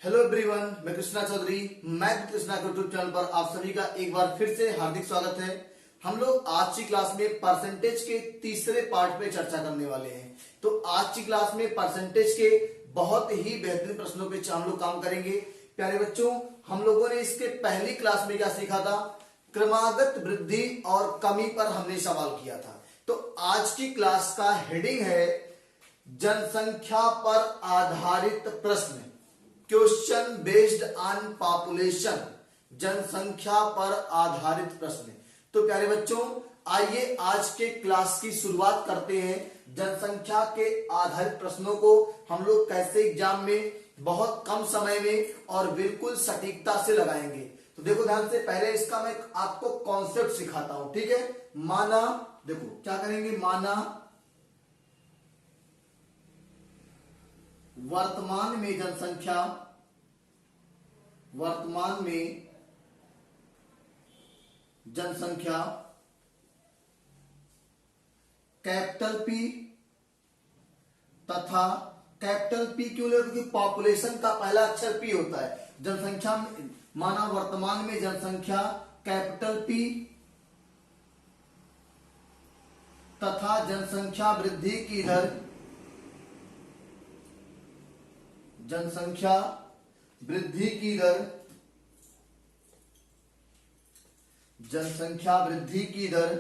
Hello everyone, मैं कृष्णा चौधरी। मैं Krishna YouTube channel पर आप सभी का एक बार फिर से हार्दिक स्वागत है। हम लोग आज की क्लास में परसेंटेज के तीसरे पार्ट पे चर्चा करने वाले हैं। तो आज की क्लास में परसेंटेज के बहुत ही बेहतरीन प्रश्नों पे हम लोग काम करेंगे। प्यारे बच्चों, हम लोगों ने इसके पहली क्लास में क्या सीखा था? क्रमागत वृद्धि और कमी पर हमने सवाल किया था। तो आज की क्लास का हेडिंग है जनसंख्या पर आधारित प्रश्न, क्वेश्चन बेस्ड ऑन पॉपुलेशन। जनसंख्या पर आधारित प्रश्न। तो प्यारे बच्चों, आइए आज के क्लास की शुरुआत करते हैं। जनसंख्या के आधारित प्रश्नों को हम लोग कैसे एग्जाम में बहुत कम समय में और बिल्कुल सटीकता से लगाएंगे। तो देखो ध्यान से, पहले इसका मैं आपको कॉन्सेप्ट सिखाता हूं, ठीक है। माना, देखो क्या करेंगे, माना वर्तमान में जनसंख्या कैपिटल पी तथा कैपिटल पी क्यों ले, क्योंकि पॉपुलेशन का पहला अक्षर पी होता है। जनसंख्या में, माना वर्तमान में जनसंख्या कैपिटल पी तथा जनसंख्या वृद्धि की दर, जनसंख्या वृद्धि की दर, जनसंख्या वृद्धि की दर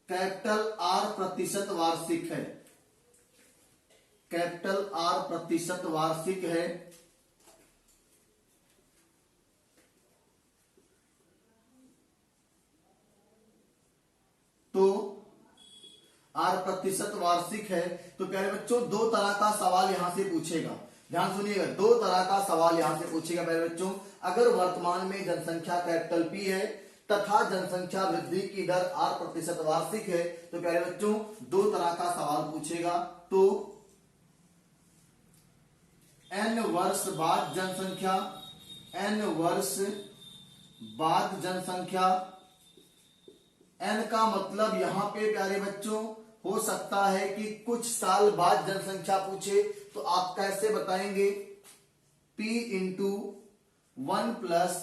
कैपिटल आर प्रतिशत वार्षिक है। कैपिटल आर प्रतिशत वार्षिक है। तो आर प्रतिशत वार्षिक है। तो प्यारे बच्चों, दो तरह का सवाल यहां से पूछेगा। ध्यान सुनिएगा, दो तरह का सवाल यहां से पूछेगा प्यारे बच्चों। अगर वर्तमान में जनसंख्या कैपिटल पी है तथा जनसंख्या वृद्धि की दर आर प्रतिशत वार्षिक है, तो प्यारे बच्चों दो तरह का सवाल पूछेगा। तो एन वर्ष बाद जनसंख्या, एन वर्ष बाद जनसंख्या, एन का मतलब यहां पे प्यारे बच्चों हो सकता है कि कुछ साल बाद जनसंख्या पूछे। तो आप कैसे बताएंगे? P into 1 plus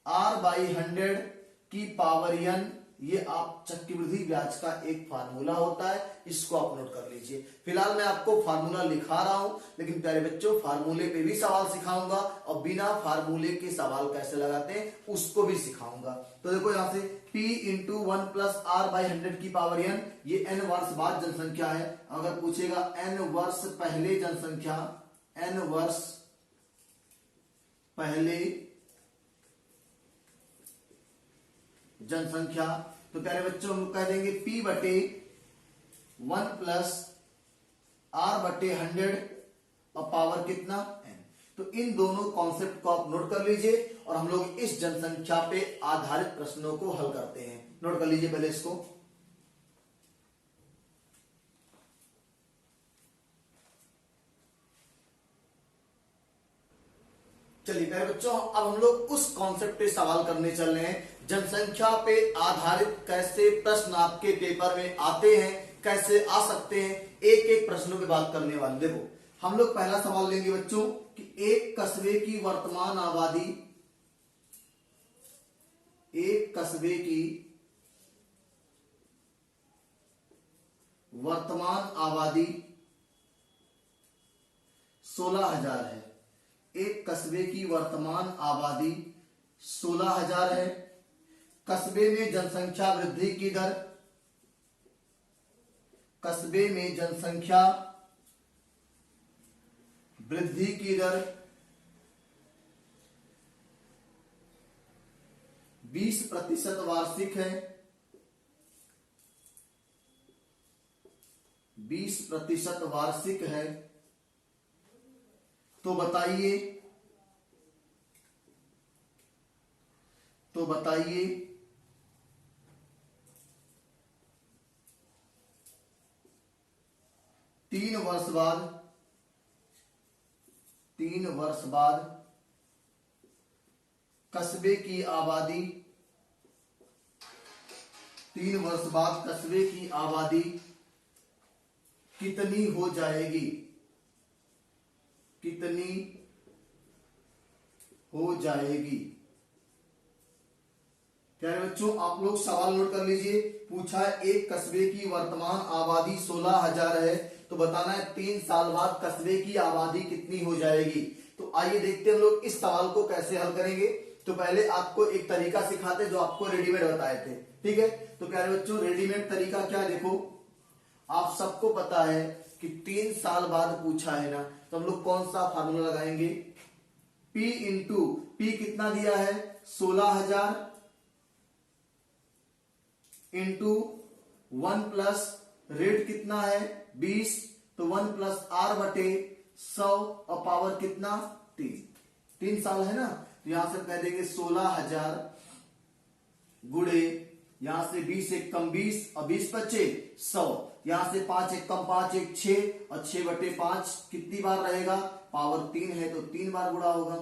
R by 100 की पावर n। ये आप चक्रवृद्धि ब्याज का एक फार्मूला होता है, इसको आप नोट कर लीजिए। फिलहाल मैं आपको फार्मूला लिखा रहा हूं, लेकिन प्यारे बच्चों फार्मूले पे भी सवाल सिखाऊंगा और बिना फार्मूले के सवाल कैसे लगाते हैं उसको भी सिखाऊंगा। तो देखो यहां से P into 1 plus R by 100 की पावर n, ये n वर्ष बाद जनसंख्या है। अगर पूछेगा n वर्ष पहले जनसंख्या, n वर्ष पहले जनसंख्या, तो प्यारे बच्चों हम कह देंगे P बटे 1 प्लस R बटे 100 और पावर कितना n। तो इन दोनों कॉन्सेप्ट को आप नोट कर लीजिए और हम लोग इस जनसंख्या पे आधारित प्रश्नों को हल करते हैं। नोट कर लीजिए पहले इसको। चलिए प्यारे बच्चों, अब हम लोग उस कॉन्सेप्ट पे सवाल करने चल रहे हैं। जनसंख्या पे आधारित कैसे प्रश्न आपके पेपर में आते हैं, कैसे आ सकते हैं, एक एक प्रश्नों पे बात करने वाले। देखो हम लोग पहला सवाल लेंगे बच्चों कि एक कस्बे की वर्तमान आबादी, एक कस्बे की वर्तमान आबादी 16,000 है। एक कस्बे की वर्तमान आबादी 16,000 है। कस्बे में जनसंख्या वृद्धि की दर, कस्बे में जनसंख्या वृद्धि की दर 20% वार्षिक है। 20% वार्षिक है। तो बताइए, तो बताइए 3 वर्ष बाद, 3 वर्ष बाद कस्बे की आबादी 3 वर्ष बाद कस्बे की आबादी कितनी हो जाएगी, कितनी हो जाएगी। प्यारे बच्चों आप लोग सवाल नोट कर लीजिए। पूछा है एक कस्बे की वर्तमान आबादी 16,000 है, तो बताना है 3 साल बाद कस्बे की आबादी कितनी हो जाएगी। तो आइए देखते हैं हम लोग इस सवाल को कैसे हल करेंगे। तो पहले आपको एक तरीका सिखाते जो आपको रेडीमेड बताए थे, ठीक है। तो प्यारे बच्चों रेडीमेड तरीका क्या, देखो आप सबको पता है कि 3 साल बाद पूछा है ना, तो हम लोग कौन सा फार्मूला लगाएंगे, P इंटू P कितना दिया है 16,000 इंटू 1 प्लस रेट कितना है 20, तो 1 प्लस R बटे 100 और पावर कितना 3 साल है ना। तो यहां से कह देंगे 16,000 गुणे यहां से 20 एक कम 20 और 20 बचे 100, यहां से 5 एक कम 5 एक 6 और 6 बटे 5 कितनी बार रहेगा, पावर 3 है तो 3 बार गुणा होगा।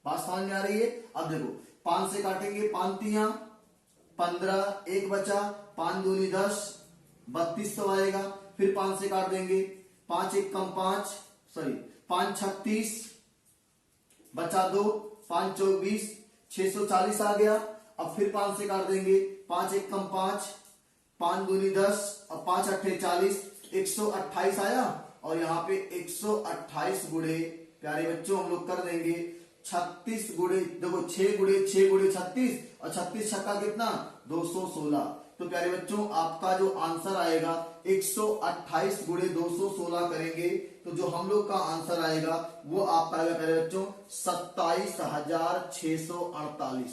बात समझ में आ रही है। अब देखो 5 से काटेंगे, 5 तिया 15, एक बचा 5 दूनी 10, 3200 आएगा। फिर 5 से काट देंगे, 5 एक कम 5 5 36 बचा 2, 5 24 640 आ गया। अब फिर 5 से काट देंगे, 5 एक कम 5 5 दूनी 10 और 5 अट्ठे 40 128 आया। और यहाँ पे 128 गुणे प्यारे बच्चों हम लोग कर देंगे 36 गुणे, देखो 6 गुणे 6 गुणे 36 और 36 छक्का कितना 216। तो प्यारे बच्चों आपका जो आंसर आएगा 128 गुणे 216 करेंगे तो जो हम लोग का आंसर आएगा वो आपका आएगा प्यारे बच्चों 27,648।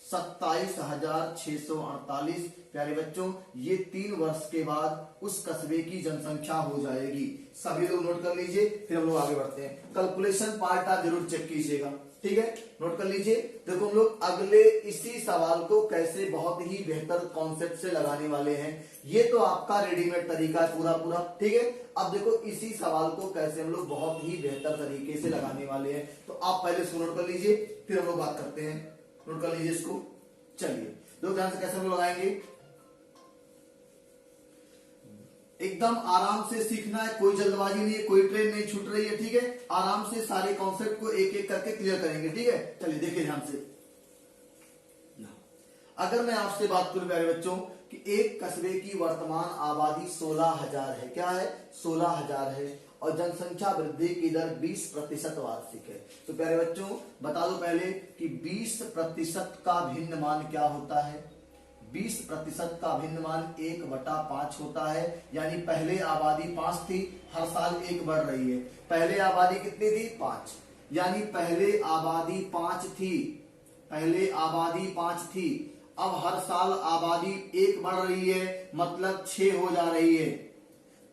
27,648 प्यारे बच्चों ये 3 वर्ष के बाद उस कस्बे की जनसंख्या हो जाएगी। सभी लोग नोट कर लीजिए, फिर हम लोग आगे बढ़ते हैं। कैलकुलेशन पार्ट आप जरूर चेक कीजिएगा, ठीक है, नोट कर लीजिए। देखो हम लोग अगले इसी सवाल को कैसे बहुत ही बेहतर कॉन्सेप्ट से लगाने वाले हैं। ये तो आपका रेडीमेड तरीका है पूरा, ठीक है। अब देखो इसी सवाल को कैसे हम लोग बहुत ही बेहतर तरीके से लगाने वाले हैं। तो आप पहले इसको नोट कर लीजिए, फिर हम लोग बात करते हैं। नोट कर लीजिए इसको। चलिए देखो ध्यान से कैसे हम लोग लगाएंगे। एकदम आराम से सीखना है, कोई जल्दबाजी नहीं है, कोई ट्रेन नहीं छूट रही है, ठीक है। आराम से सारे कॉन्सेप्ट को एक एक करके क्लियर करेंगे, ठीक है। चलिए देखिए ध्यान से। अगर मैं आपसे बात करूं प्यारे बच्चों कि एक कस्बे की वर्तमान आबादी 16,000 है, क्या है 16,000 है, और जनसंख्या वृद्धि की दर 20% वार्षिक है। तो प्यारे बच्चों बता दो पहले कि 20% का भिन्न मान क्या होता है। 20% का भिन्न मान 1/5 होता है। यानी पहले आबादी 5 थी, हर साल 1 बढ़ रही है। पहले आबादी कितनी थी 5, यानी पहले आबादी 5 थी, पहले आबादी 5 थी, अब हर साल आबादी 1 बढ़ रही है, मतलब 6 हो जा रही है।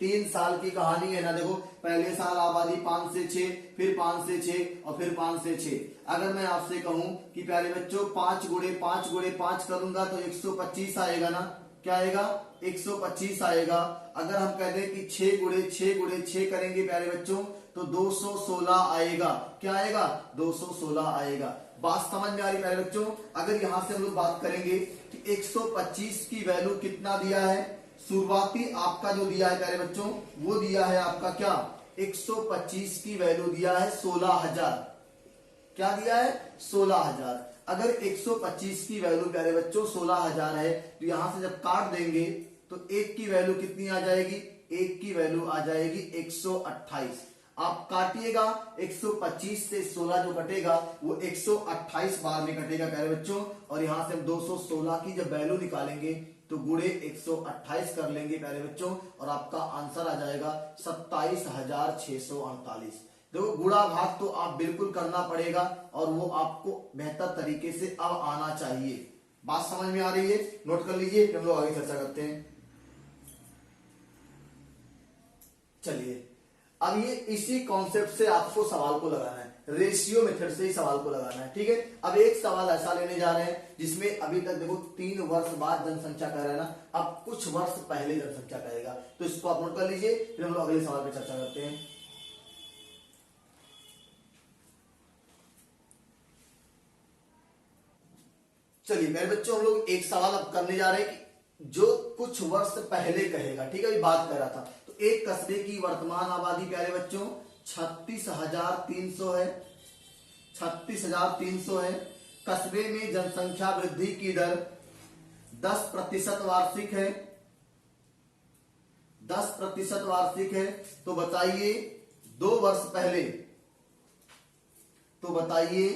3 साल की कहानी है ना। देखो पहले साल आबादी 5 से 6, फिर 5 से 6 और फिर 5 से 6। अगर मैं आपसे कहूं कि प्यारे बच्चों 5 गुणे 5 गुणे 5 करूंगा तो 125 आएगा ना, क्या आएगा 125 आएगा। अगर हम कह दें कि 6 गुणे 6 गुणे 6 करेंगे प्यारे बच्चों तो 216 आएगा, क्या आएगा 216 आएगा। बात समझ में आ रही प्यारे बच्चों। अगर यहां से हम लोग बात करेंगे कि 125 की वैल्यू कितना दिया है, शुरुआती आपका जो दिया है प्यारे बच्चों वो दिया है आपका क्या 125 की वैल्यू दिया है 16,000, क्या दिया है 16,000। अगर 125 की वैल्यू प्यारे बच्चों 16,000 है तो यहां से जब काट देंगे तो 1 की वैल्यू कितनी आ जाएगी, 1 की वैल्यू आ जाएगी 128। आप काटिएगा 125 से 16 जो कटेगा वो 128 बार में कटेगा प्यारे बच्चों। और यहां से हम 216 की जब वैल्यू निकालेंगे तो गुणे 128 कर लेंगे प्यारे बच्चों और आपका आंसर आ जाएगा 27,648। देखो गुणा भाग तो आप बिल्कुल करना पड़ेगा और वो आपको बेहतर तरीके से अब आना चाहिए। बात समझ में आ रही है, नोट कर लीजिए, हम लोग आगे चर्चा करते हैं। चलिए अब ये इसी कॉन्सेप्ट से आपको सवाल को लगाना है, रेशियो मेथड से ही सवाल को लगाना है, ठीक है। अब एक सवाल ऐसा लेने जा रहे हैं जिसमें अभी तक देखो 3 वर्ष बाद जनसंख्या कह रहा है ना, अब कुछ वर्ष पहले जनसंख्या कहेगा। तो इसको आप नोट कर लीजिए, फिर हम लोग अगले सवाल पर चर्चा करते हैं। चलिए मेरे बच्चों, हम लोग एक सवाल अब करने जा रहे हैं कि जो कुछ वर्ष पहले कहेगा, ठीक है, अभी बात कर रहा था। तो एक कस्बे की वर्तमान आबादी प्यारे बच्चों 36,300 है, 36,300 है। कस्बे में जनसंख्या वृद्धि की दर 10% वार्षिक है, 10% वार्षिक है। तो बताइए 2 वर्ष पहले, तो बताइए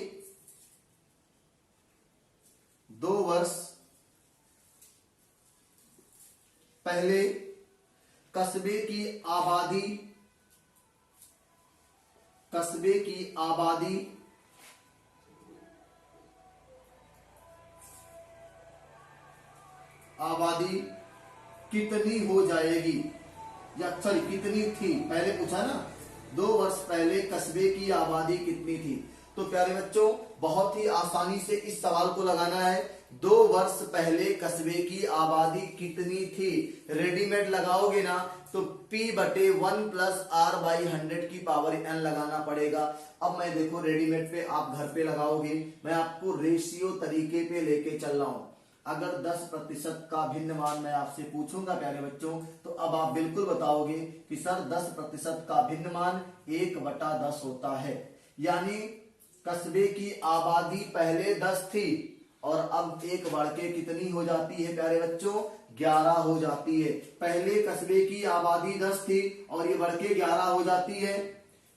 2 वर्ष पहले कस्बे की आबादी, कस्बे की आबादी आबादी कितनी हो जाएगी, या सॉरी कितनी थी, पहले पूछा ना, 2 वर्ष पहले कस्बे की आबादी कितनी थी। तो प्यारे बच्चों बहुत ही आसानी से इस सवाल को लगाना है। 2 वर्ष पहले कस्बे की आबादी कितनी थी, रेडीमेड लगाओगे ना तो P/1 + R/100 की पावर n लगाना पड़ेगा। अब मैं देखो रेडीमेड पे आप घर पे लगाओगे, मैं आपको रेशियो तरीके पे लेके चल रहा हूं। अगर 10% का भिन्न मान मैं आपसे पूछूंगा प्यारे बच्चों, तो अब आप बिल्कुल बताओगे कि सर 10% का भिन्न मान 1/10 होता है। यानी कस्बे की आबादी पहले 10 थी और अब 1 बढ़ के कितनी हो जाती है प्यारे बच्चों, 11 हो जाती है। पहले कस्बे की आबादी 10 थी और ये बढ़ के 11 हो जाती है।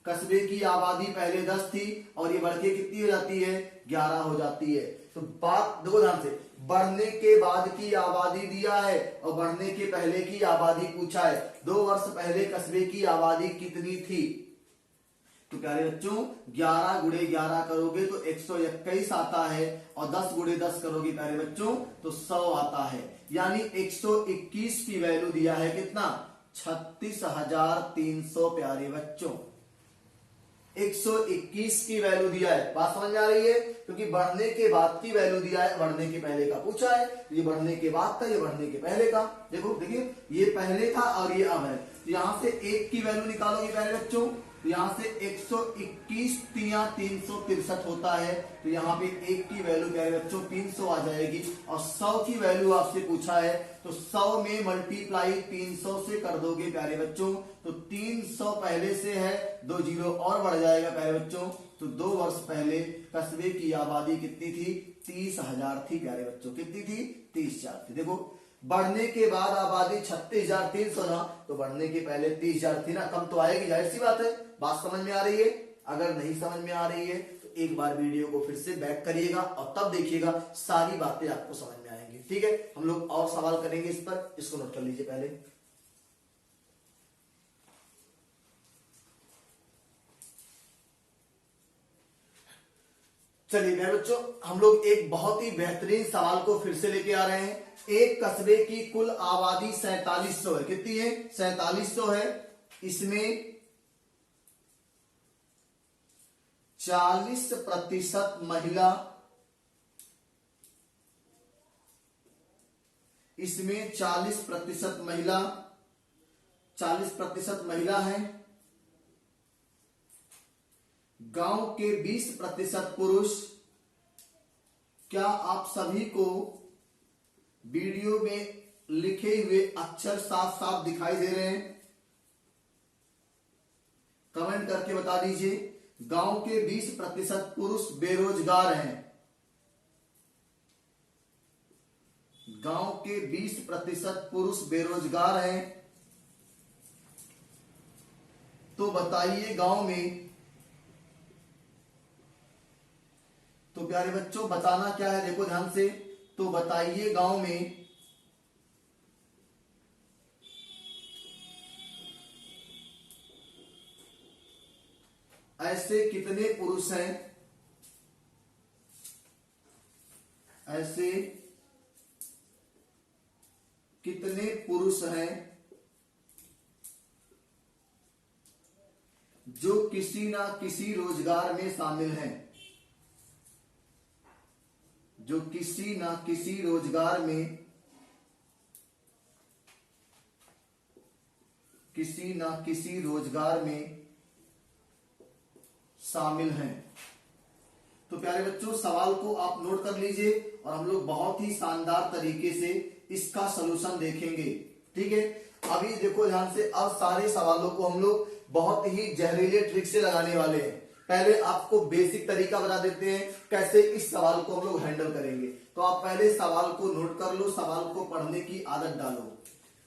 कस्बे की आबादी पहले 10 थी और ये बढ़ के कितनी हो जाती है, 11 हो जाती है। तो बात देखो ध्यान से, बढ़ने के बाद की आबादी दिया है और बढ़ने के पहले की आबादी पूछा है। 2 वर्ष पहले कस्बे की आबादी कितनी थी, तो प्यारे बच्चों 11 × 11 करोगे तो 121 आता है और 10 × 10 करोगे प्यारे बच्चों तो 100 आता है। यानी 121 की वैल्यू दिया है कितना, 36,300 प्यारे बच्चों, 121 की वैल्यू दिया है। बात समझ में आ रही है, क्योंकि बढ़ने के बाद की वैल्यू दिया है, बढ़ने के पहले का पूछा है। ये बढ़ने के बाद था, ये बढ़ने के पहले का। देखो देखिए ये पहले था और ये अब है। तो यहां से 1 की वैल्यू निकालोगे प्यारे बच्चों, तो यहां से 121 × 363 होता है। तो यहाँ पे 1 की वैल्यू प्यारे बच्चों 300 आ जाएगी। और 100 की वैल्यू आपसे पूछा है, तो 100 में मल्टीप्लाई 300 से कर दोगे प्यारे बच्चों, तो 300 पहले से है, 2 जीरो और बढ़ जाएगा प्यारे बच्चों। तो 2 वर्ष पहले कस्बे की आबादी कितनी थी, 30,000 थी प्यारे बच्चों। कितनी थी, 30,000 थी। देखो बढ़ने के बाद आबादी 36,300 ना, तो बढ़ने के पहले 30,000 थी ना, कम तो आएगी, जाहिर सी बात है। बात समझ में आ रही है? अगर नहीं समझ में आ रही है तो एक बार वीडियो को फिर से बैक करिएगा और तब देखिएगा सारी बातें आपको समझ में आएंगी। ठीक है, हम लोग और सवाल करेंगे इस पर, इसको नोट कर लीजिए पहले। चलिए मेरे बच्चों, हम लोग एक बहुत ही बेहतरीन सवाल को फिर से लेके आ रहे हैं। एक कस्बे की कुल आबादी 4700 है। कितनी है, 4700 है। इसमें 40% महिला, इसमें 40% महिला, 40% महिला है। गांव के 20% पुरुष। क्या आप सभी को वीडियो में लिखे हुए अक्षर साफ साफ दिखाई दे रहे हैं? कमेंट करके बता दीजिए। गांव के 20% पुरुष बेरोजगार हैं। गांव के 20% पुरुष बेरोजगार हैं। तो बताइए गांव में, तो प्यारे बच्चों बताना क्या है, देखो ध्यान से। तो बताइए गांव में ऐसे कितने पुरुष हैं, ऐसे कितने पुरुष हैं जो किसी ना किसी रोजगार में शामिल हैं, जो किसी ना किसी रोजगार में, किसी ना किसी रोजगार में शामिल हैं। तो तो प्यारे बच्चों सवाल को आप नोट कर लीजिए और हम लोग बहुत ही शानदार तरीके से इसका सलूशन देखेंगे। ठीक है, अभी देखो ध्यान से, अब सारे सवालों को हम लोग बहुत ही जहरीले ट्रिक से लगाने वाले हैं। पहले आपको बेसिक तरीका बता देते हैं कैसे इस सवाल को हम लोग हैंडल करेंगे। तो आप पहले सवाल को नोट कर लो, सवाल को पढ़ने की आदत डालो।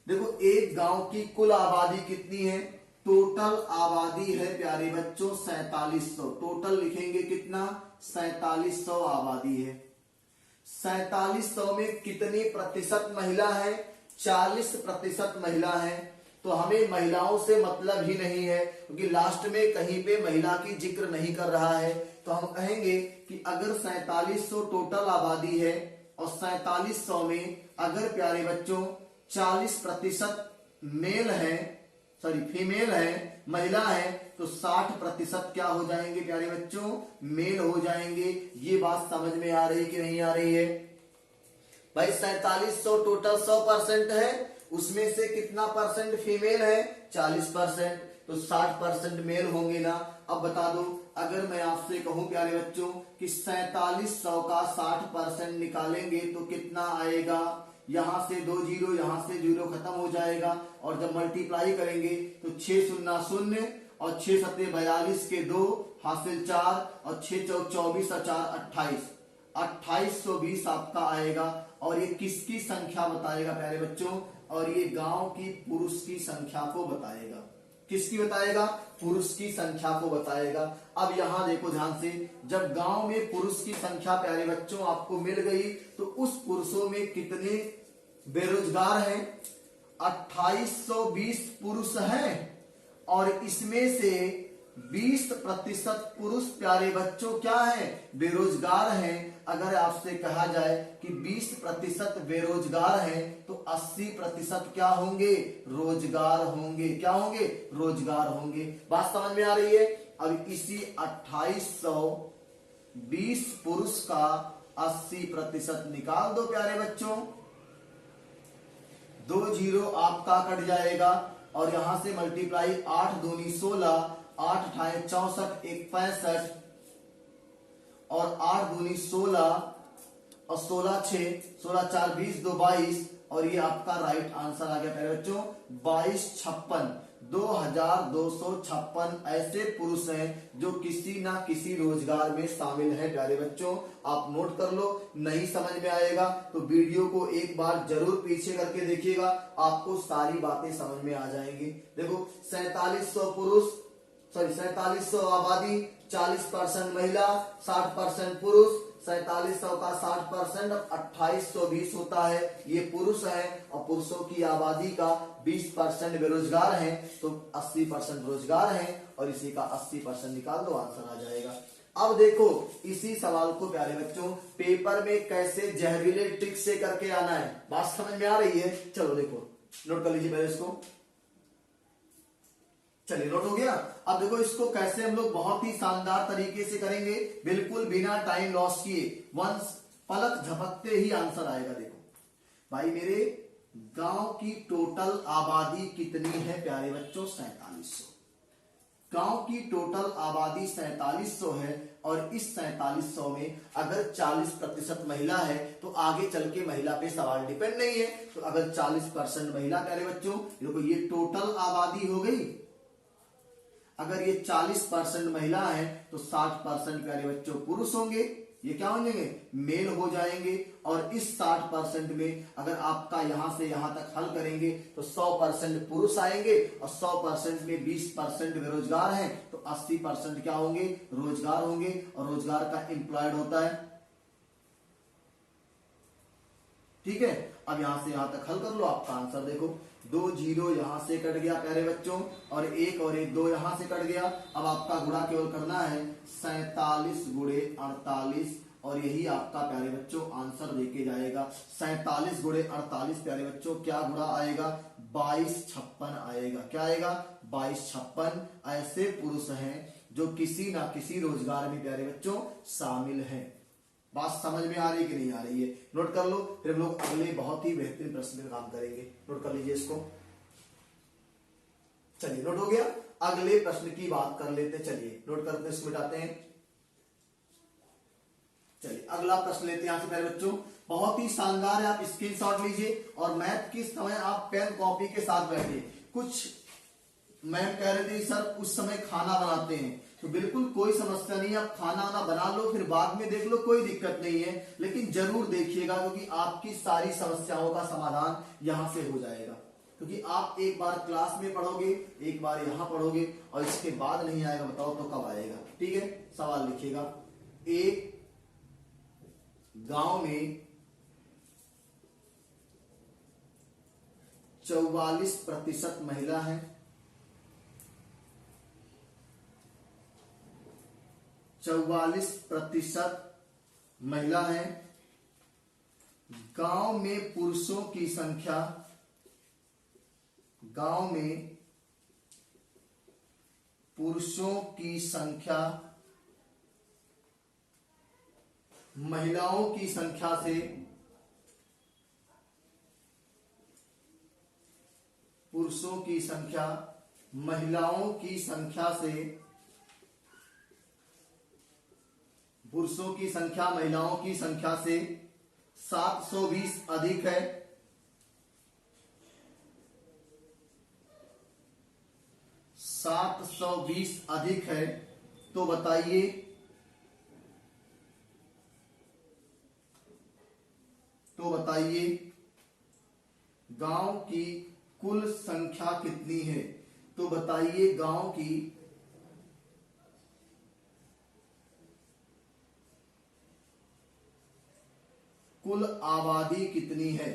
देखो, एक गांव की कुल आबादी कितनी है? टोटल आबादी है प्यारे बच्चों 4700। टोटल लिखेंगे कितना? 4700 आबादी है। 4700 में कितनी प्रतिशत महिला है? 40% महिला है। तो हमें महिलाओं से मतलब ही नहीं है, क्योंकि लास्ट में कहीं पे महिला की जिक्र नहीं कर रहा है। तो हम कहेंगे कि अगर 4700 टोटल आबादी है और 4700 में अगर प्यारे बच्चों 40% मेल है, सॉरी फीमेल है, महिला है, तो 60% क्या हो जाएंगे प्यारे बच्चों? मेल हो जाएंगे। ये बात समझ में आ रही कि नहीं आ रही है? भाई 4700 टोटल 100% है, उसमें से कितना परसेंट फीमेल है? 40%, तो 60% मेल होंगे ना। अब बता दो, अगर मैं आपसे कहूं प्यारे बच्चों कि 4700 का 60% निकालेंगे तो कितना आएगा? यहां से 2 जीरो, यहां से 0 खत्म हो जाएगा, और जब मल्टीप्लाई करेंगे तो 6 शून्य 0 और 6 सत्ते 42 के 2 हासिल 4 और 6 चौक 24 और 4 28, 2820 आपका आएगा। और ये किसकी संख्या बताएगा प्यारे बच्चों? और ये गांव की पुरुष की संख्या को बताएगा। किसकी बताएगा? पुरुष की संख्या को बताएगा। अब यहां देखो ध्यान से, जब गांव में पुरुष की संख्या प्यारे बच्चों आपको मिल गई तो उस पुरुषों में कितने बेरोजगार हैं? 2820 पुरुष हैं, और इसमें से 20% पुरुष प्यारे बच्चों क्या है? बेरोजगार हैं। अगर आपसे कहा जाए कि 20% बेरोजगार हैं तो 80% क्या होंगे? रोजगार होंगे। क्या होंगे? रोजगार होंगे। बात समझ में आ रही है? अब इसी 2820 पुरुष का 80% निकाल दो प्यारे बच्चों। 2 जीरो आपका कट जाएगा, और यहां से मल्टीप्लाई 8 दूनी 16, 8 अठाए 64, 1 65, और 8 दूनी 16 और 16 6, 16 4 20, 2 22, और ये आपका राइट आंसर आ गया प्यारे बच्चों 2256। 2256 ऐसे पुरुष हैं जो किसी ना किसी रोजगार में शामिल हैं प्यारे बच्चों। आप नोट कर लो, नहीं समझ में आएगा तो वीडियो को एक बार जरूर पीछे करके देखिएगा, आपको सारी बातें समझ में आ जाएंगी। देखो 4700 पुरुष, सॉरी 4700 आबादी, 40% महिला, 60% पुरुष। 4700 का 60% 2820 होता है, ये पुरुष है, और पुरुषों की आबादी का 20% बेरोजगार हैं, तो 80% रोजगार हैं, और इसी का 80% निकाल दो, आंसर आ जाएगा। अब देखो इसी सवाल को प्यारे बच्चों पेपर में कैसे जहरीले ट्रिक से करके आना है, बात समझ में आ रही है? चलो देखो, नोट कर लीजिए पहले इसको। चलिए, नोट हो गया। अब देखो इसको कैसे हम लोग बहुत ही शानदार तरीके से करेंगे, बिल्कुल बिना टाइम लॉस किए। वंस पलक झपकते ही आंसर आएगा। देखो भाई मेरे, गांव की टोटल आबादी कितनी है प्यारे बच्चों? 4700। गांव की टोटल आबादी 4700 है, और इस 4700 में अगर 40% महिला है तो आगे चल के महिला पे सवाल डिपेंड नहीं है। तो अगर 40% महिला प्यारे बच्चों, देखो ये टोटल आबादी हो गई। अगर ये 40% महिला है तो 60% प्यारे बच्चों पुरुष होंगे। ये क्या हो जाएंगे? मेल हो जाएंगे। और इस 60% में अगर आपका यहां से यहां तक हल करेंगे तो 100% पुरुष आएंगे, और 100% में 20% बेरोजगार हैं, तो 80% क्या होंगे? रोजगार होंगे, और रोजगार का एम्प्लॉयड होता है। ठीक है, अब यहां से यहां तक हल कर लो, आपका आंसर देखो 2 जीरो यहां से कट गया प्यारे बच्चों, और 1 और 1 2 यहां से कट गया। अब आपका गुणा केवल करना है 47 गुणे 48, और यही आपका प्यारे बच्चों आंसर देके जाएगा। 47 गुणे 48 प्यारे बच्चों क्या गुणा आएगा? 2256 आएगा। क्या आएगा? 2256 ऐसे पुरुष हैं जो किसी ना किसी रोजगार में प्यारे बच्चों शामिल हैं। बात समझ में आ रही है कि नहीं आ रही है? नोट कर लो, फिर हम लोग अगले बहुत ही बेहतरीन प्रश्न में काम करेंगे। नोट कर लीजिए इसको। चलिए, नोट हो गया। अगले प्रश्न की बात कर लेते, चलिए नोट करते, इसको मिटाते हैं। चलिए अगला प्रश्न लेते हैं यहाँ से प्यारे बच्चों, बहुत ही शानदार है, आप स्क्रीनशॉट लीजिए और मैथ की समय आप पेन कॉपी के साथ बैठिए। कुछ मैम कह रहे थे सर उस समय खाना बनाते हैं, तो बिल्कुल कोई समस्या नहीं है, आप खाना वाना बना लो फिर बाद में देख लो, कोई दिक्कत नहीं है, लेकिन जरूर देखिएगा क्योंकि आपकी सारी समस्याओं का समाधान यहां से हो जाएगा। क्योंकि आप एक बार क्लास में पढ़ोगे, एक बार यहां पढ़ोगे और इसके बाद नहीं आएगा, बताओ तो कब आएगा। ठीक है, सवाल लिखिएगा, एक गांव में 44% महिला है, 44% महिला है, गांव में पुरुषों की संख्या, गांव में पुरुषों की संख्या महिलाओं की संख्या से, पुरुषों की संख्या महिलाओं की संख्या से, पुरुषों की संख्या महिलाओं की संख्या से 720 अधिक है, 720 अधिक है, तो बताइए गांव की कुल संख्या कितनी है। तो बताइए गांव की कुल आबादी कितनी है।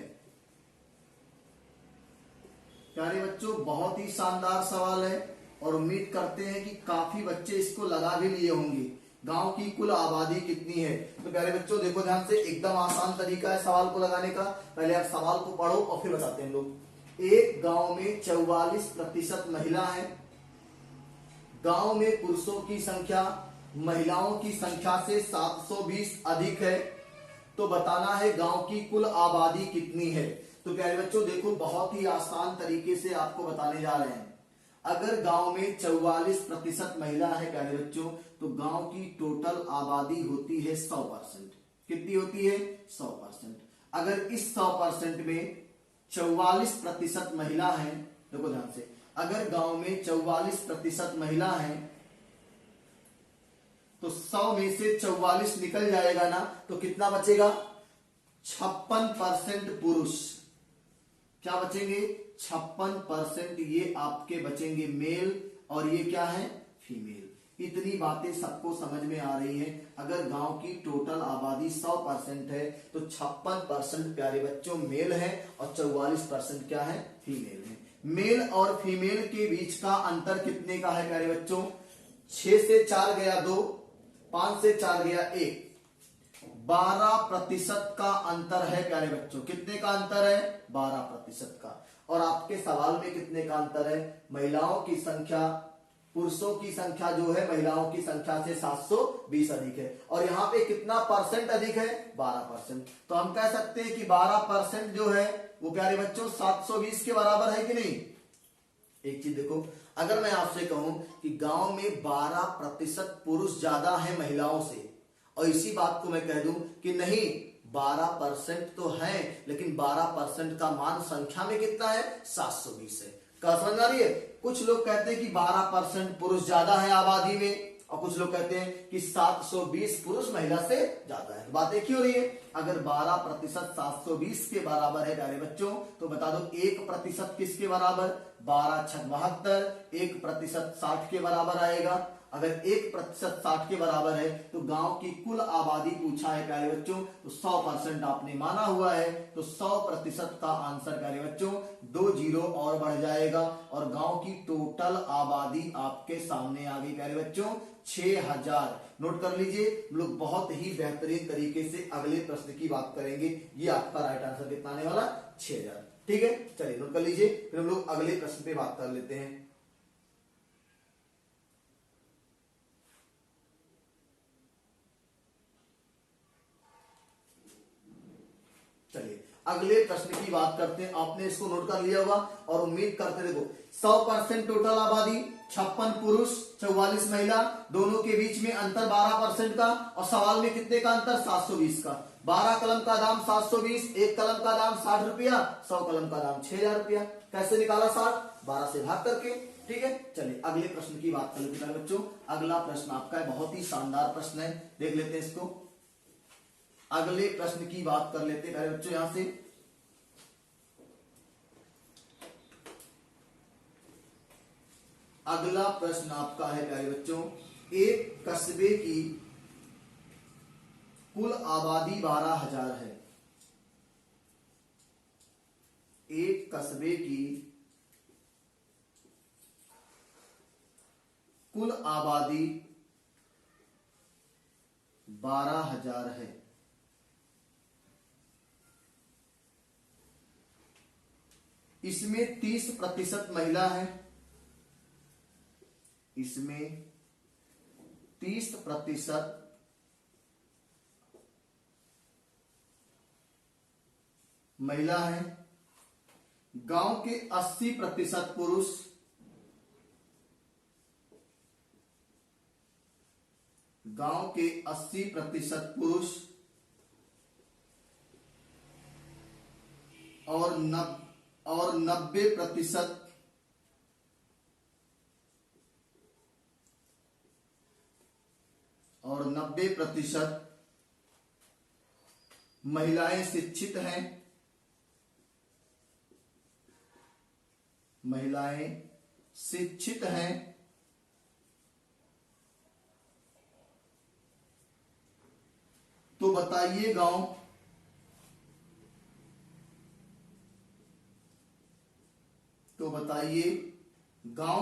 प्यारे बच्चों बहुत ही शानदार सवाल है और उम्मीद करते हैं कि काफी बच्चे इसको लगा भी लिए होंगे। गांव की कुल आबादी कितनी है। तो प्यारे बच्चों देखो ध्यान से, एकदम आसान तरीका है सवाल को लगाने का। पहले आप सवाल को पढ़ो और फिर बताते हैं लोग। एक गांव में 44% महिला है, गांव में पुरुषों की संख्या महिलाओं की संख्या से 720 अधिक है, तो बताना है गांव की कुल आबादी कितनी है। तो प्यारे बच्चों देखो बहुत ही आसान तरीके से आपको बताने जा रहे हैं। अगर गांव में 44% महिला है प्यारे बच्चों, तो गांव की टोटल आबादी होती है 100%। कितनी होती है 100%। अगर इस 100% में 44% महिला है, देखो ध्यान से, अगर गांव में 44% महिला है तो 100 में से 44 निकल जाएगा ना, तो कितना बचेगा 56% पुरुष। क्या बचेंगे 56%, ये आपके बचेंगे मेल और ये क्या है फीमेल। इतनी बातें सबको समझ में आ रही है। अगर गांव की टोटल आबादी 100% है तो 56% प्यारे बच्चों मेल है और 44% क्या है फीमेल है। मेल और फीमेल के बीच का अंतर कितने का है प्यारे बच्चों, 6 से 4 गया 2, 5 से 4 गया 1, 12% का अंतर है प्यारे बच्चों। कितने का अंतर है 12% का। और आपके सवाल में कितने का अंतर है, महिलाओं की संख्या पुरुषों की संख्या जो है महिलाओं की संख्या से 720 अधिक है, और यहाँ पे कितना परसेंट अधिक है 12%। तो हम कह सकते हैं कि 12% जो है वो प्यारे बच्चों 720 के बराबर है कि नहीं। एक चीज देखो, अगर मैं आपसे कहूं कि गांव में 12% पुरुष ज्यादा है महिलाओं से, और इसी बात को मैं कह दूं कि नहीं 12% तो है, लेकिन 12% का मान संख्या में कितना है 720 है। क्या समझ आ रही है। कुछ लोग कहते हैं कि 12% पुरुष ज्यादा है आबादी में, और कुछ लोग कहते हैं कि 720 पुरुष महिला से ज्यादा है। बात एक ही हो रही है। अगर 12% 720 के बराबर है प्यारे बच्चों, तो बता दो 1% किसके बराबर, 12 छक 72, 1% 60 के बराबर आएगा। अगर 1% 60 के बराबर है तो गांव की कुल आबादी पूछा है प्यारे बच्चों, तो 100% आपने माना हुआ है, तो 100% का आंसर प्यारे बच्चों 2 जीरो और बढ़ जाएगा, और गांव की टोटल आबादी आपके सामने आ गई प्यारे बच्चों 6000। नोट कर लीजिए, हम लोग बहुत ही बेहतरीन तरीके से अगले प्रश्न की बात करेंगे। ये आपका राइट आंसर कितना आने वाला 6000। ठीक है, चलिए नोट कर लीजिए, फिर हम लोग अगले प्रश्न पे बात कर लेते हैं। चलिए अगले प्रश्न की बात करते हैं। आपने इसको नोट कर लिया होगा और उम्मीद करते देखो 100% टोटल आबादी, 56 पुरुष 44 महिला, दोनों के बीच में अंतर 12% का, और सवाल में कितने का अंतर 720 का। 12 कलम का दाम 720, एक कलम का दाम 60 रुपया, 100 कलम का दाम 6000 रुपया। कैसे निकाला 60? 12 से भाग करके। ठीक है, चलिए अगले प्रश्न की बात कर लेते हैं बच्चों। अगला प्रश्न आपका है, बहुत ही शानदार प्रश्न है, देख लेते हैं इसको। अगले प्रश्न की बात कर लेते हैं पहले बच्चों यहां से। अगला प्रश्न आपका है प्यारे बच्चों, एक कस्बे की कुल आबादी 12,000 है। एक कस्बे की कुल आबादी 12,000 है। इसमें 30% महिला है। इसमें 30% महिला है। गांव के 80% पुरुष, गांव के 80% पुरुष और 90% महिलाएं शिक्षित हैं। महिलाएं शिक्षित हैं। तो बताइए गांव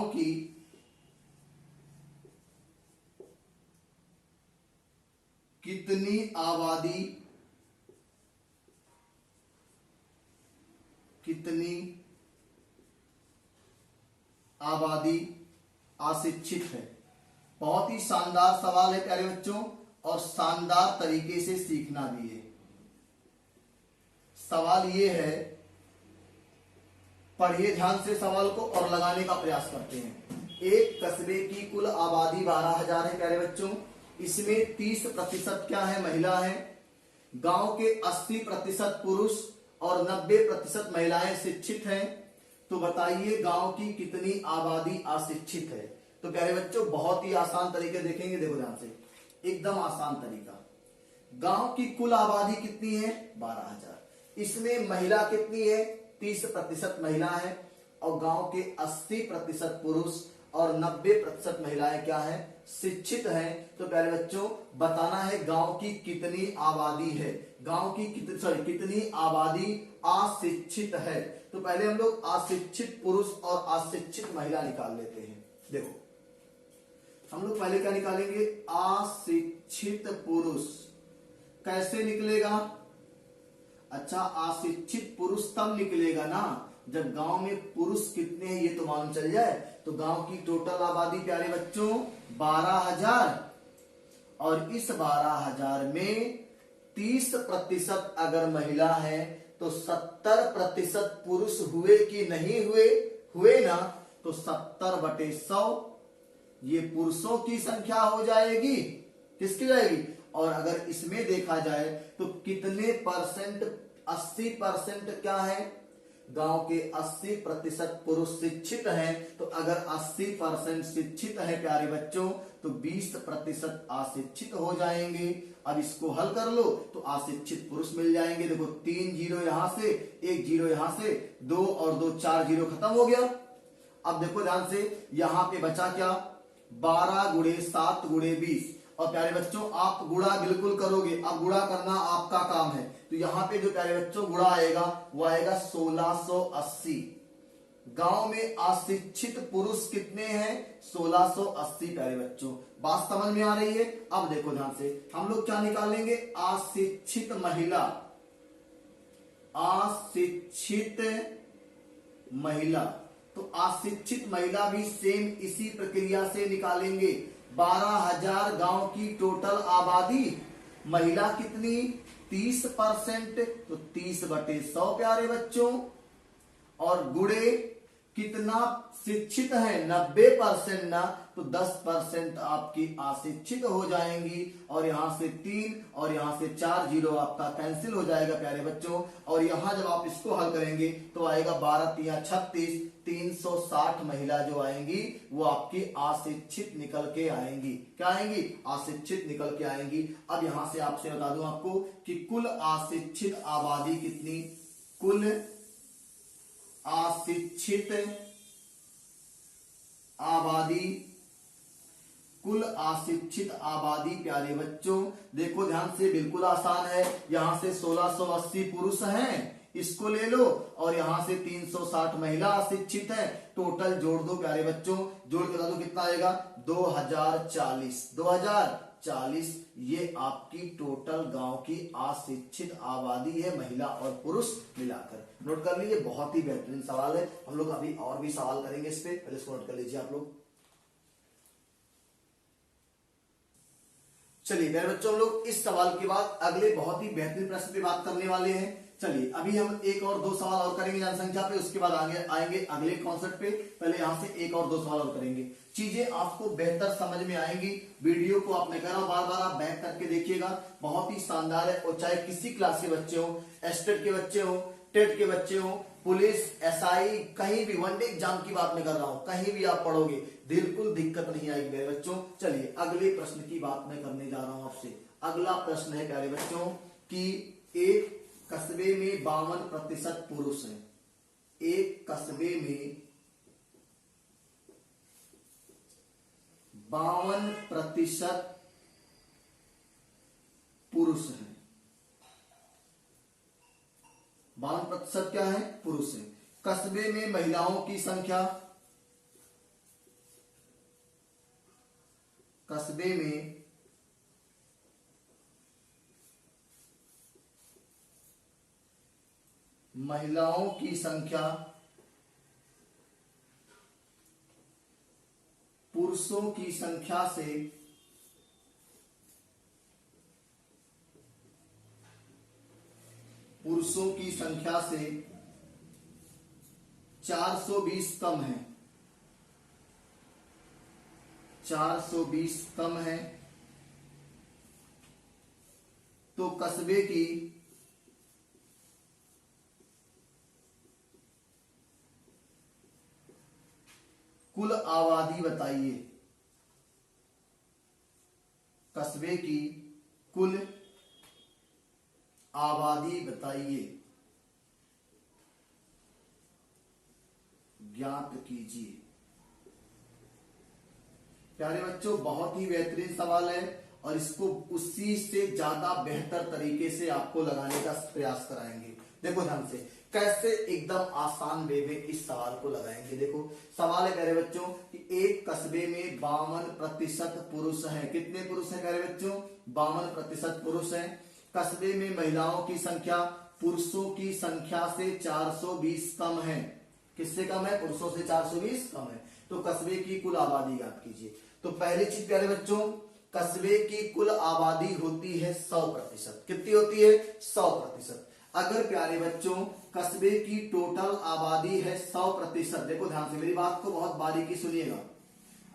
की कितनी आबादी अशिक्षित है। बहुत ही शानदार सवाल है प्यारे बच्चों, और शानदार तरीके से सीखना भी है। सवाल ये है, पढ़िए ध्यान से सवाल को और लगाने का प्रयास करते हैं। एक कस्बे की कुल आबादी 12,000 है प्यारे बच्चों। इसमें 30% क्या है? महिला है। गांव के 80% पुरुष और 90% महिलाएं शिक्षित हैं। तो बताइए गांव की कितनी आबादी अशिक्षित है? तो प्यारे बच्चों बहुत ही आसान तरीके देखेंगे, देखो ध्यान से, एकदम आसान तरीका। गांव की कुल आबादी कितनी है? 12,000। इसमें महिला कितनी है? 30% महिला है। और गांव के 80% पुरुष और 90% महिलाएं क्या है? शिक्षित हैं। तो प्यारे बच्चों बताना है गांव की कितनी आबादी है। गांव की कितनी आबादी अशिक्षित है। तो पहले हम लोग अशिक्षित पुरुष और अशिक्षित महिला निकाल लेते हैं। देखो हम लोग पहले क्या निकालेंगे? अशिक्षित पुरुष। कैसे निकलेगा? अच्छा, अशिक्षित पुरुष तब निकलेगा ना जब गांव में पुरुष कितने हैं ये तो मालूम चल जाए। तो गांव की टोटल आबादी प्यारे बच्चों 12,000, और इस 12,000 में 30% अगर महिला है तो 70% पुरुष हुए कि नहीं हुए? हुए ना। तो 70/100 ये पुरुषों की संख्या हो जाएगी। किसकी जाएगी? और अगर इसमें देखा जाए तो कितने परसेंट? 80% क्या है? गांव के 80% पुरुष शिक्षित हैं। तो अगर 80% शिक्षित है प्यारे बच्चों तो 20% अशिक्षित हो जाएंगे। अब इसको हल कर लो तो अशिक्षित पुरुष मिल जाएंगे। देखो 3 जीरो यहां से, 1 जीरो यहां से, 2 और 2 4 जीरो खत्म हो गया। अब देखो ध्यान से, यहां पे बचा क्या? 12 गुणे 7 गुणे 20। और प्यारे बच्चों आप गुणा बिल्कुल करोगे, अब गुणा करना आपका काम है। तो यहाँ पे जो प्यारे बच्चों गुणा आएगा वो आएगा 1680। गांव में अशिक्षित पुरुष कितने हैं? 1680 प्यारे बच्चों। बात समझ में आ रही है? अब देखो ध्यान से, हम लोग क्या निकालेंगे? अशिक्षित महिला। अशिक्षित महिला, तो अशिक्षित महिला भी सेम इसी प्रक्रिया से निकालेंगे। 12,000 गांव की टोटल आबादी, महिला कितनी? 30%, तो 30/100 प्यारे बच्चों, और गुणे कितना शिक्षित है 90% ना, तो 10% आपकी अशिक्षित हो जाएंगी, और यहां से 3 और यहां से 4 जीरो आपका कैंसिल हो जाएगा प्यारे बच्चों। और यहां जब आप इसको हल करेंगे तो आएगा 12×3 = 36, 360 महिला जो आएंगी वो आपकी अशिक्षित निकल के आएंगी। क्या आएंगी? अशिक्षित निकल के आएंगी। अब यहां से आपसे बता दूं आपको कि कुल अशिक्षित आबादी कितनी, कुल अशिक्षित आबादी, कुल अशिक्षित आबादी प्यारे बच्चों देखो ध्यान से, बिल्कुल आसान है। यहां से 1680 पुरुष हैं, इसको ले लो, और यहां से 360 महिला अशिक्षित है, टोटल जोड़ दो प्यारे बच्चों, जोड़ के बता दो कितना आएगा, 2040। 2040 ये आपकी टोटल गांव की अशिक्षित आबादी है, महिला और पुरुष मिलाकर। नोट कर लीजिए, बहुत ही बेहतरीन सवाल है। हम लोग अभी और भी सवाल करेंगे इस पे, पहले इसको नोट कर लीजिए आप लोग। चलिए मेरे बच्चों, हम लोग इस सवाल के बाद अगले बहुत ही बेहतरीन प्रश्न पे बात करने वाले हैं। चलिए अभी हम एक और दो सवाल और करेंगे जनसंख्या पे, उसके बाद आगे आएंगे अगले कॉन्सेप्ट पे। पहले यहां से एक और दो सवाल और करेंगे, चीजें आपको बेहतर समझ में आएंगी। वीडियो को आप, मैं कह रहा हूं बार बार आप बैक करके देखिएगा, बहुत ही शानदार है। और चाहे किसी क्लास के बच्चे हो, एस्टेट के बच्चे हो, टेट के बच्चे हो, पुलिस, एसआई, कहीं भी वनडे एग्जाम की बात मैं कर रहा हूं, कहीं भी आप पढ़ोगे बिल्कुल दिक्कत नहीं आएगी मेरे बच्चों। चलिए अगले प्रश्न की बात मैं करने जा रहा हूं आपसे। अगला प्रश्न है प्यारे बच्चों कि एक कस्बे में 52% पुरुष हैं, एक कस्बे में 52% पुरुष हैं। 52% क्या है? पुरुष है। कस्बे में महिलाओं की संख्या, कस्बे में महिलाओं की संख्या पुरुषों की संख्या से 420 कम है, 420 कम है, तो कस्बे की कुल आबादी बताइए, कस्बे की कुल आबादी बताइए, ज्ञात कीजिए। प्यारे बच्चों बहुत ही बेहतरीन सवाल है, और इसको उसी से ज्यादा बेहतर तरीके से आपको लगाने का प्रयास कराएंगे। देखो ध्यान से कैसे एकदम आसान वे में इस सवाल को लगाएंगे। देखो सवाल है प्यारे बच्चों कि एक कस्बे में 52% पुरुष हैं। कितने पुरुष हैं प्यारे बच्चों? 52% पुरुष हैं। कस्बे में महिलाओं की संख्या पुरुषों की संख्या से 420 कम है। किससे कम है? पुरुषों से 420 कम है। तो कस्बे की कुल आबादी ज्ञात कीजिए। तो पहली चीज प्यारे बच्चों, कस्बे की कुल आबादी होती है 100%। कितनी होती है? 100%। अगर प्यारे बच्चों कस्बे की टोटल आबादी है 100%, देखो ध्यान से मेरी बात को बहुत बारीकी सुनिएगा।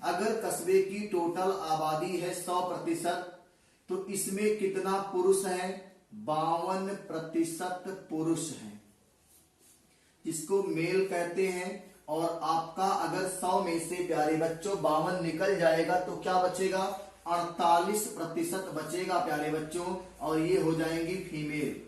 अगर कस्बे की टोटल आबादी है 100%, तो इसमें कितना पुरुष है? 52% पुरुष हैं, इसको मेल कहते हैं। और आपका अगर 100 में से प्यारे बच्चों 52 निकल जाएगा तो क्या बचेगा? 48% बचेगा प्यारे बच्चों, और ये हो जाएंगी फीमेल।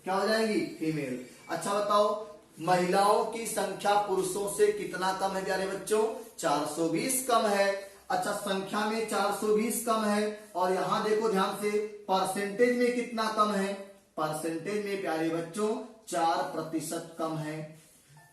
क्या हो जाएंगी? फीमेल। अच्छा बताओ, महिलाओं की संख्या पुरुषों से कितना कम है प्यारे बच्चों? 420 कम है। अच्छा संख्या में 420 कम है, और यहां देखो ध्यान से परसेंटेज में कितना कम है? परसेंटेज में प्यारे बच्चों 4% कम है।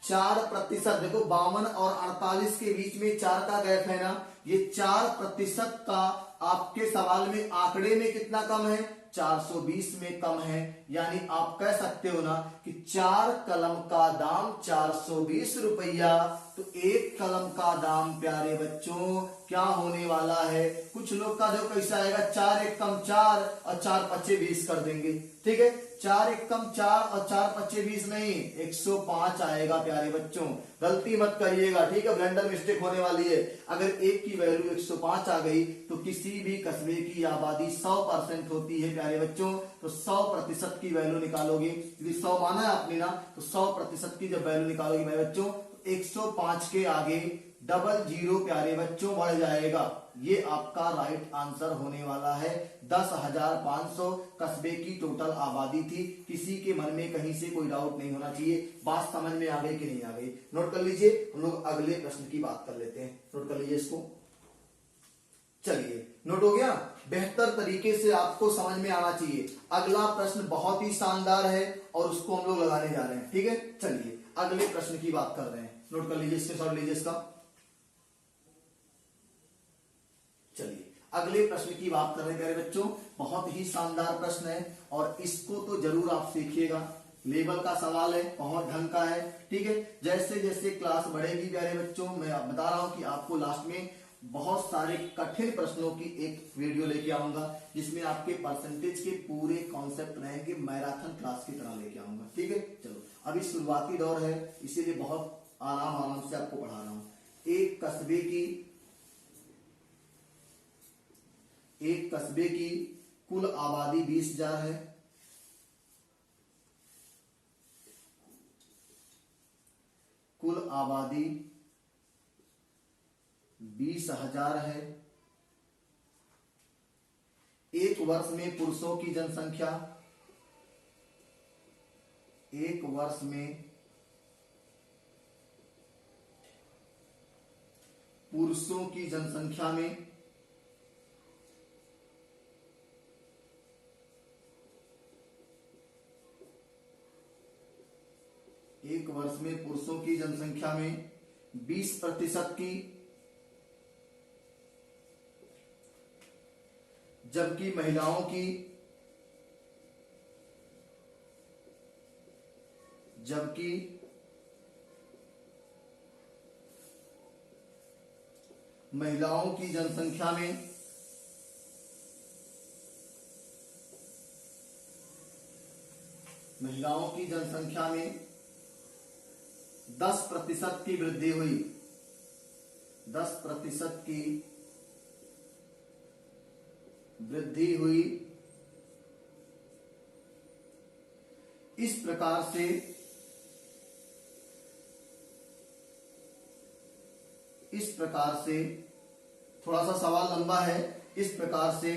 4%, देखो 52 और 48 के बीच में 4 का गैप है ना, ये 4% का आपके सवाल में आंकड़े में कितना कम है? 420 में कम है, यानी आप कह सकते हो ना कि 4 कलम का दाम 420 रुपया। तो एक कलम का दाम प्यारे बच्चों क्या होने वाला है, कुछ लोग का जो कैसा आएगा 4 एक कम 4 और 4 पच्चे 20 कर देंगे, ठीक है। 4 एक कम 4 और 4 पच्चे 20 नहीं, 105 आएगा प्यारे बच्चों, गलती मत करिएगा, ठीक है, ब्लेंडर मिस्टेक होने वाली है। अगर एक की वैल्यू 105 आ गई तो किसी भी कस्बे की आबादी 100% होती है प्यारे बच्चों, तो 100% की वैल्यू निकालोगे, यदि 100 माना है आपने ना, तो 100% की जब वैल्यू निकालोगे प्यारे बच्चों, 105 के आगे डबल जीरो प्यारे बच्चों बढ़ जाएगा। ये आपका राइट आंसर होने वाला है। 10,500 कस्बे की टोटल आबादी थी। किसी के मन में कहीं से कोई डाउट नहीं होना चाहिए। बात समझ में आ गई कि नहीं आ गई? नोट कर लीजिए, हम लोग अगले प्रश्न की बात कर लेते हैं। नोट कर लीजिए इसको। चलिए, नोट हो गया। बेहतर तरीके से आपको समझ में आना चाहिए। अगला प्रश्न बहुत ही शानदार है और उसको हम लोग लगाने जा रहे हैं, ठीक है। चलिए अगले प्रश्न की बात कर रहे हैं। नोट कर लीजिए, स्क्रीनशॉट लीजिए इसका। चलिए अगले प्रश्न की बात कर रहे हैं प्यारे बच्चों। बहुत ही शानदार प्रश्न है और इसको तो जरूर आप सीखिएगा। लेवल का सवाल है, बहुत ढंग का है, ठीक है। जैसे जैसे क्लास बढ़ेगी प्यारे बच्चों, मैं बता रहा हूं कि आपको लास्ट में बहुत सारे कठिन प्रश्नों की एक वीडियो लेके आऊंगा, जिसमें आपके परसेंटेज के पूरे कॉन्सेप्ट रहेंगे, मैराथन क्लास की तरह लेके आऊंगा, ठीक है। चलो अभी शुरुआती दौर है, इसीलिए बहुत आराम आराम से आपको पढ़ा रहा हूं। एक कस्बे की कुल आबादी 20,000 है। कुल आबादी 20,000 है। एक वर्ष में पुरुषों की जनसंख्या, एक वर्ष में पुरुषों की जनसंख्या में एक वर्ष में पुरुषों की जनसंख्या में 20% की, जबकि महिलाओं की 10% की वृद्धि हुई। 10% की वृद्धि हुई। इस प्रकार से थोड़ा सा सवाल लंबा है। इस प्रकार से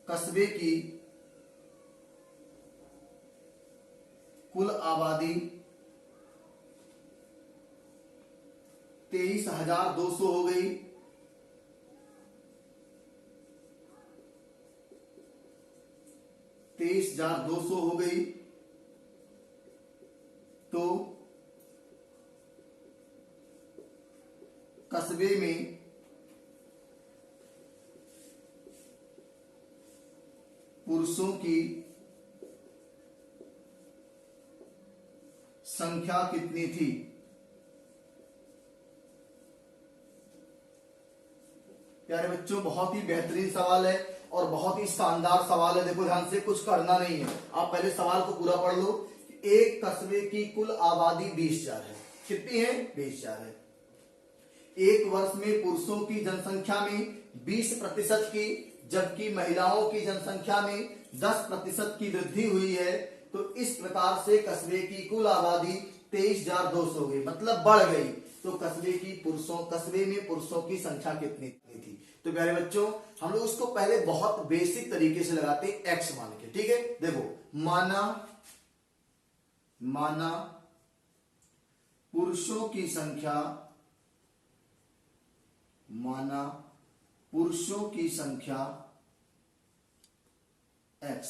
कस्बे की कुल आबादी 23,200 हो गई। 23,200 हो गई। तो कस्बे में पुरुषों की संख्या कितनी थी? प्यारे बच्चों बहुत ही बेहतरीन सवाल है और बहुत ही शानदार सवाल है। देखो ध्यान से, कुछ करना नहीं है, आप पहले सवाल को पूरा पढ़ लो। एक कस्बे की कुल आबादी 20,000 है। कितनी है? 20,000 है। एक वर्ष में पुरुषों की जनसंख्या में 20% की, जबकि महिलाओं की जनसंख्या में 10% की वृद्धि हुई है। तो इस प्रकार से कस्बे की कुल आबादी 23,200 हो गई, मतलब बढ़ गई। तो कस्बे में पुरुषों की संख्या कितनी थी? तो प्यारे बच्चों हम लोग उसको पहले बहुत बेसिक तरीके से लगाते हैं, एक्स मान के, ठीक है। देखो माना पुरुषों की संख्या x,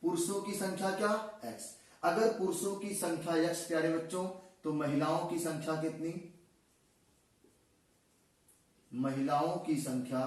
पुरुषों की संख्या क्या? x। अगर पुरुषों की संख्या x प्यारे बच्चों, तो महिलाओं की संख्या कितनी? महिलाओं की संख्या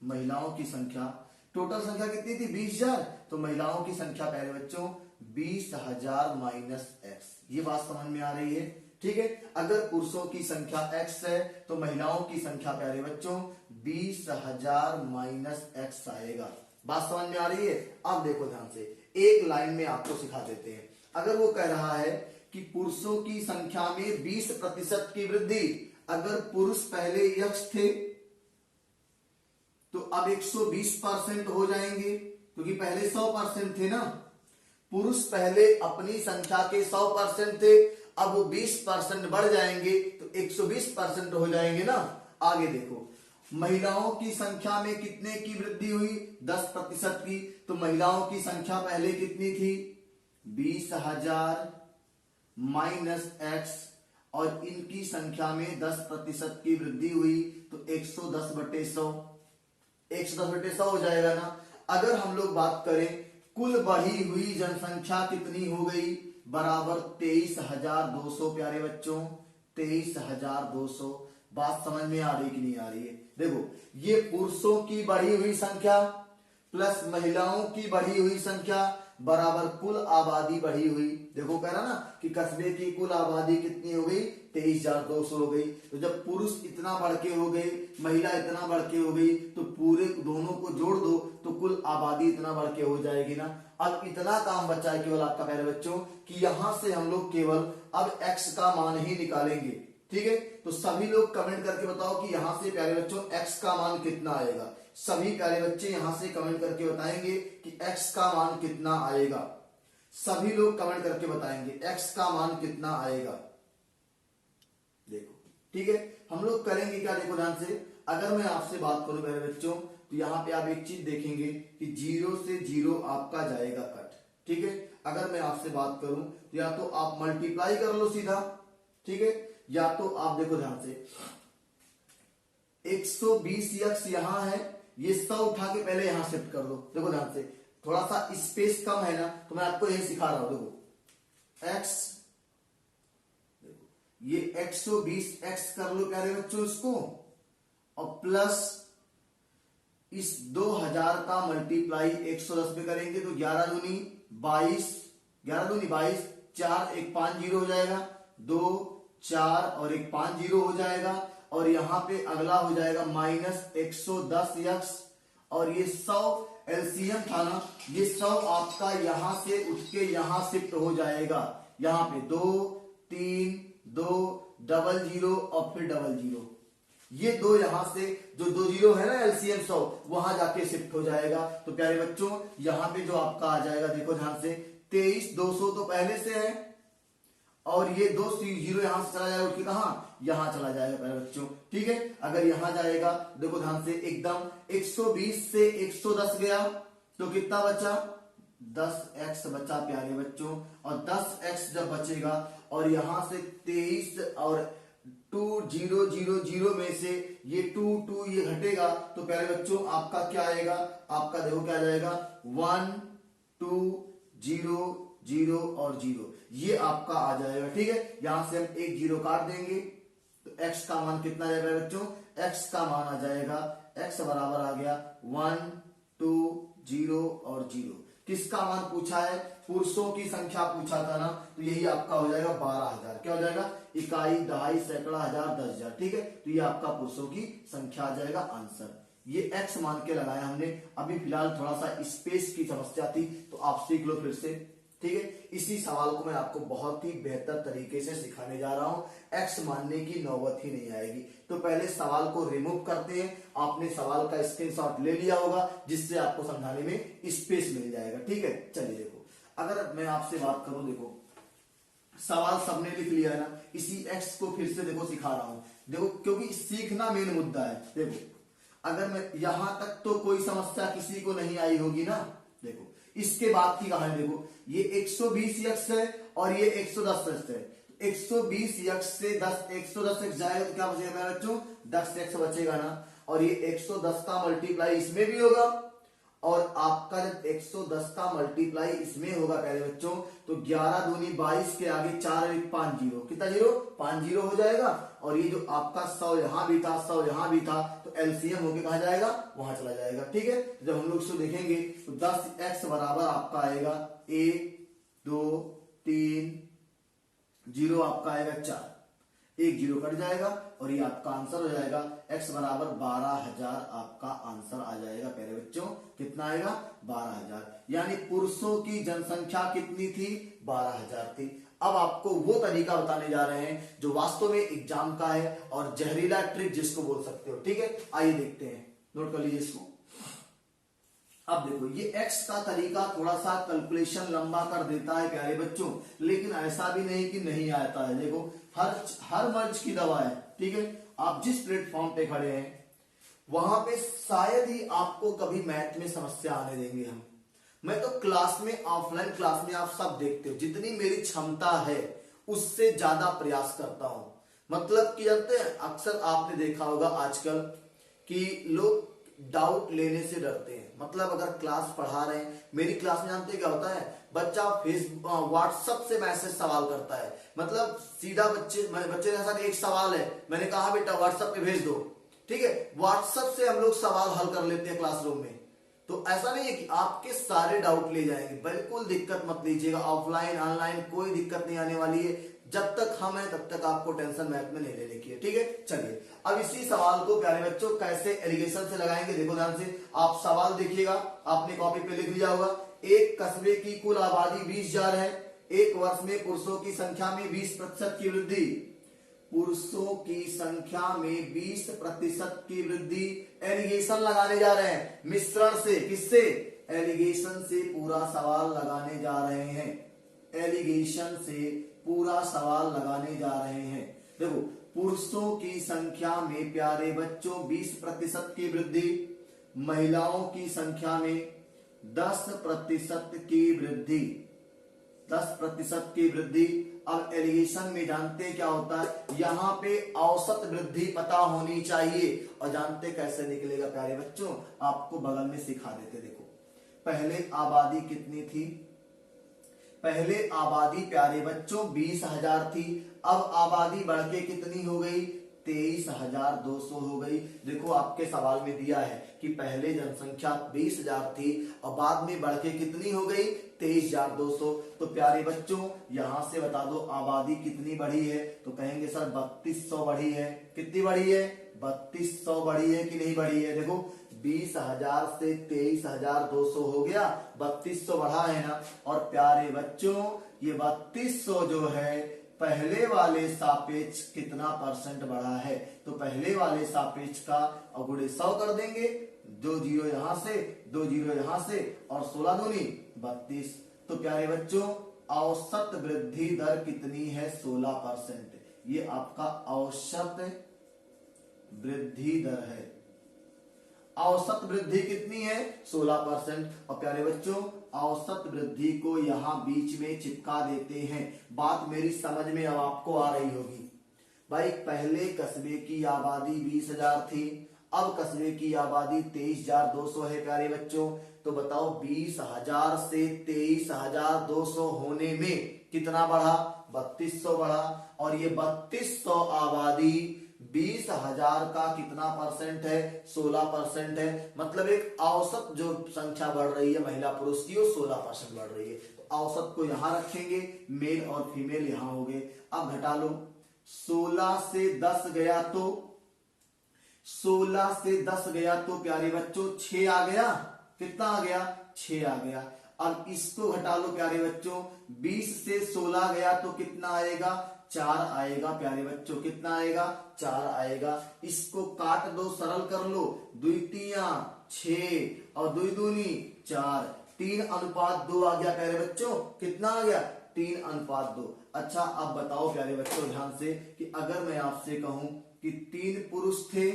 महिलाओं की संख्या, टोटल संख्या कितनी थी 20,000, तो महिलाओं की संख्या प्यारे बच्चों 20,000 माइनस एक्स। ये बात समझ में आ रही है, ठीक है। अगर पुरुषों की संख्या x है तो महिलाओं की संख्या प्यारे बच्चों 20,000 माइनस एक्स आएगा। बात समझ में आ रही है। अब देखो ध्यान से, एक लाइन में आपको सिखा देते हैं। अगर वो कह रहा है कि पुरुषों की संख्या में 20% की वृद्धि, अगर पुरुष पहले यक्ष थे तो अब 120% हो जाएंगे, क्योंकि पहले 100% थे ना। पुरुष पहले अपनी संख्या के 100% थे, अब वो 20% बढ़ जाएंगे तो 120% हो जाएंगे ना। आगे देखो, महिलाओं की संख्या में कितने की वृद्धि हुई 10% की, तो महिलाओं की संख्या पहले कितनी थी 20,000 माइनस एक्स, और इनकी संख्या में 10% की वृद्धि हुई तो 110/100, 110/100 हो जाएगा ना। अगर हम लोग बात करें कुल बढ़ी हुई जनसंख्या कितनी हो गई, बराबर 23,200 प्यारे बच्चों, 23,200। बात समझ में आ रही कि नहीं आ रही है। देखो, ये पुरुषों की बढ़ी हुई संख्या प्लस महिलाओं की बढ़ी हुई संख्या बराबर कुल आबादी बढ़ी हुई। देखो कह रहा ना कि कस्बे की कुल आबादी कितनी हो गई 23,200 हो गई। तो जब पुरुष इतना बढ़ के हो गए, महिला इतना बढ़ के हो गई, तो पूरे दोनों को जोड़ दो तो कुल आबादी इतना बढ़ के हो जाएगी ना। अब इतना काम बचा है केवल आपका प्यारे बच्चों कि यहां से हम लोग केवल अब x का मान ही निकालेंगे, ठीक है। तो सभी लोग कमेंट करके बताओ कि यहां से प्यारे बच्चों x का मान कितना आएगा। सभी प्यारे बच्चे यहां से कमेंट करके बताएंगे कि x का मान कितना आएगा। सभी लोग कमेंट करके बताएंगे x का मान कितना आएगा। देखो, ठीक है, हम लोग करेंगे क्या, देखो ध्यान से। अगर मैं आपसे बात करूं प्यारे बच्चों, तो यहाँ पे आप एक चीज देखेंगे कि 0 से 0 आपका जाएगा कट, ठीक है। अगर मैं आपसे बात करूं तो या तो आप मल्टीप्लाई कर लो सीधा, ठीक है, या तो आप देखो ध्यान से 120x यहां है, ये 100 उठा के पहले यहां शिफ्ट कर दो। देखो ध्यान से, थोड़ा सा स्पेस कम है ना, तो मैं आपको यही सिखा रहा हूं। देखो x, ये 120x कर लो प्यारे बच्चों इसको, और प्लस इस 2000 का मल्टीप्लाई 110 पे करेंगे तो 11 दूनी 22, 11 दूनी 22, 4 1 5 0 हो जाएगा, 2 4 और 1 5 0 हो जाएगा, और यहाँ पे अगला हो जाएगा माइनस 110x, और ये 100 एलसीएम था ना, ये 100 आपका यहां से उठ के यहां शिफ्ट हो जाएगा। यहाँ पे 2 3 2 00 और फिर 00, ये दो यहां से जो 2 जीरो है ना एलसीएम 100 वहां जाके शिफ्ट हो जाएगा। तो प्यारे बच्चों यहां पे जो आपका आ जाएगा, देखो ध्यान से 23,200 तो पहले से है, और ये 2 जीरो यहां से चला जाएगा उठ के कहां, यहां चला जाएगा प्यारे बच्चों, ठीक है। अगर यहां जाएगा देखो ध्यान से एकदम 120 से 110 गया तो कितना बचा 10x बचा प्यारे बच्चों, और 10x जब बचेगा और यहां से 23 और 2 0 0 0 में से ये 2 2 ये घटेगा तो प्यारे बच्चों आपका क्या आएगा, आपका देखो क्या आ जाएगा 1 2 0 0 और 0, ये आपका आ जाएगा, ठीक है। यहां से हम एक जीरो काट देंगे तो x का मान कितना आ जाएगा बच्चों, x का मान आ जाएगा, x बराबर आ गया 1 2 0 और 0। किसका मान पूछा है, पुरुषों की संख्या पूछा था ना, तो यही आपका हो जाएगा 12,000। क्या हो जाएगा, इकाई दहाई सैकड़ा हजार 10,000, ठीक है। तो ये आपका पुरुषों की संख्या आ जाएगा आंसर। ये x मान के लगाया हमने। अभी फिलहाल थोड़ा सा स्पेस की समस्या थी तो आप सीख लो फिर से, ठीक है। इसी सवाल को मैं आपको बहुत ही बेहतर तरीके से सिखाने जा रहा हूं, x मानने की नौबत ही नहीं आएगी। तो पहले सवाल को रिमूव करते हैं। आपने सवाल का स्क्रीनशॉट ले लिया होगा जिससे आपको समझाने में स्पेस मिल जाएगा, ठीक है। चलिए देखो, अगर मैं आपसे बात करूं, देखो सवाल सबने लिख लिया है ना, इसी x को फिर से देखो सिखा रहा हूं, देखो क्योंकि सीखना मेन मुद्दा है। देखो अगर मैं यहां तक तो कोई समस्या किसी को नहीं आई होगी ना। देखो इसके बाद की कहानी देखो, ये 120x है और ये 110x है। 120x से 110x जाएगा तो क्या बचेगा बच्चों, 10x बचेगा ना, और ये 110 का मल्टीप्लाई इसमें भी होगा, और आपका जब 110 का मल्टीप्लाई इसमें होगा पहले बच्चों तो 11 दूनी 22 के आगे 4 1 5 0, कितना जीरो 5 0 हो जाएगा। और ये जो आपका 100 यहां भी था 100 यहां भी था तो एलसीएम होके कहा जाएगा, वहां चला जाएगा। ठीक है, जब हम लोग इसको देखेंगे तो 10x बराबर आपका आएगा 1 2 3 0 आपका आएगा 4, एक जीरो कट जाएगा और ये आपका आंसर हो जाएगा x बराबर 12,000 आपका आंसर आ जाएगा प्यारे बच्चों। कितना आएगा? 12,000। यानी पुरुषों की जनसंख्या कितनी थी? 12,000 थी। अब आपको वो तरीका बताने जा रहे हैं जो वास्तव में एग्जाम का है और जहरीला ट्रिक जिसको बोल सकते हो। ठीक है, आइए देखते हैं, नोट कर लीजिए इसको। अब देखो, ये x का तरीका थोड़ा सा कैलकुलेशन लंबा कर देता है प्यारे बच्चों, लेकिन ऐसा भी नहीं कि नहीं आता है। देखो, हर मर्ज की दवा है। ठीक है, आप जिस प्लेटफॉर्म पे खड़े हैं वहां पे शायद ही आपको कभी मैथ में समस्या आने देंगे हम। मैं तो क्लास में, ऑफलाइन क्लास में आप सब देखते हो, जितनी मेरी क्षमता है उससे ज्यादा प्रयास करता हूं। मतलब कि जानते हैं, अक्सर आपने देखा होगा आजकल कि लोग डाउट लेने से डरते हैं। मतलब अगर क्लास पढ़ा रहे हैं, मेरी क्लास में जानते हैं क्या होता है, बच्चा व्हाट्सएप से मैसेज सवाल करता है। मतलब सीधा बच्चे के साथ एक सवाल है, मैंने कहा बेटा व्हाट्सएप पे भेज दो। ठीक है, व्हाट्सएप से हम लोग सवाल हल कर लेते हैं क्लासरूम में। तो ऐसा नहीं है कि आपके सारे डाउट ले जाएंगे, बिल्कुल दिक्कत मत लीजिएगा। ऑफलाइन ऑनलाइन कोई दिक्कत नहीं आने वाली है। जब तक हम हैं तब तक आपको टेंशन मैथ में नहीं लेने की है। ठीक है, चलिए अब इसी सवाल को प्यारे बच्चों कैसे एलिगेशन से लगाएंगे, देखो ध्यान से। आप सवाल देखिएगा, आपने कॉपी पे लिख लिया होगा। एक कस्बे की कुल आबादी 20,000 है। एक वर्ष में पुरुषों की संख्या में 20% की वृद्धि। पुरुषों की संख्या में 20% की वृद्धि। एलिगेशन लगाने जा रहे हैं मिश्रण से। किससे? एलिगेशन से पूरा सवाल लगाने जा रहे हैं। एलिगेशन से पूरा सवाल लगाने जा रहे हैं। देखो, पुरुषों की संख्या में प्यारे बच्चों 20% की वृद्धि, महिलाओं की संख्या में 10% की वृद्धि। 10% की वृद्धि। अब एलिगेशन में जानते क्या होता है, यहां पे औसत वृद्धि पता होनी चाहिए। और जानते कैसे निकलेगा प्यारे बच्चों, आपको बगल में सिखा देते। देखो, पहले आबादी कितनी थी? पहले आबादी प्यारे बच्चों 20,000 थी। अब आबादी बढ़ के कितनी हो गई? 23,200 हो गई। देखो, आपके सवाल में दिया है कि पहले जनसंख्या 20,000 थी और बाद में बढ़ के कितनी हो गई? 23,200। तो प्यारे बच्चों यहां से बता दो आबादी कितनी बढ़ी है। तो कहेंगे सर 3200 बढ़ी है। कितनी बढ़ी है? 3200 बढ़ी है कि नहीं बढ़ी है? देखो, 20,000 से 23,200 हो गया, 3200 बढ़ा है ना। और प्यारे बच्चों ये 3200 जो है पहले वाले सापेक्ष कितना परसेंट बढ़ा है? तो पहले वाले सापेक्ष का अगुणे 100 कर देंगे। 2 जीरो यहां से, 2 जीरो यहां से, और 16 दूनी 32। तो प्यारे बच्चों औसत वृद्धि दर कितनी है? 16%। ये आपका औसत वृद्धि दर है। औसत वृद्धि कितनी है? 16%। और प्यारे बच्चों औसत वृद्धि को यहां बीच में चिपका देते हैं। बात मेरी समझ में अब आपको आ रही होगी। भाई, पहले कस्बे की आबादी 20,000 थी, अब कस्बे की आबादी 23,200 है प्यारे बच्चों। तो बताओ 20,000 से 23,200 होने में कितना बढ़ा? 3200 बढ़ा। और ये 3200 आबादी 20,000 का कितना परसेंट है? 16% है। मतलब एक औसत जो संख्या बढ़ रही है महिला पुरुष की, वो 16% बढ़ रही है। तो औसत को यहां रखेंगे, मेल और फीमेल यहां हो गए। अब घटा लो, 16 से 10 गया तो 16 से 10 गया तो प्यारे बच्चों 6 आ गया। कितना आ गया? 6 आ गया। अब इसको घटा लो प्यारे बच्चों, 20 से 16 गया तो कितना आएगा? 4 आएगा प्यारे बच्चों। कितना आएगा? 4 आएगा। इसको काट दो, सरल कर लो। 2 तिया 6 और 2 दूनी 4, 3:2 आ गया प्यारे बच्चों। कितना आ गया? 3:2। अच्छा, अब बताओ प्यारे बच्चों ध्यान से कि अगर मैं आपसे कहूं कि 3 पुरुष थे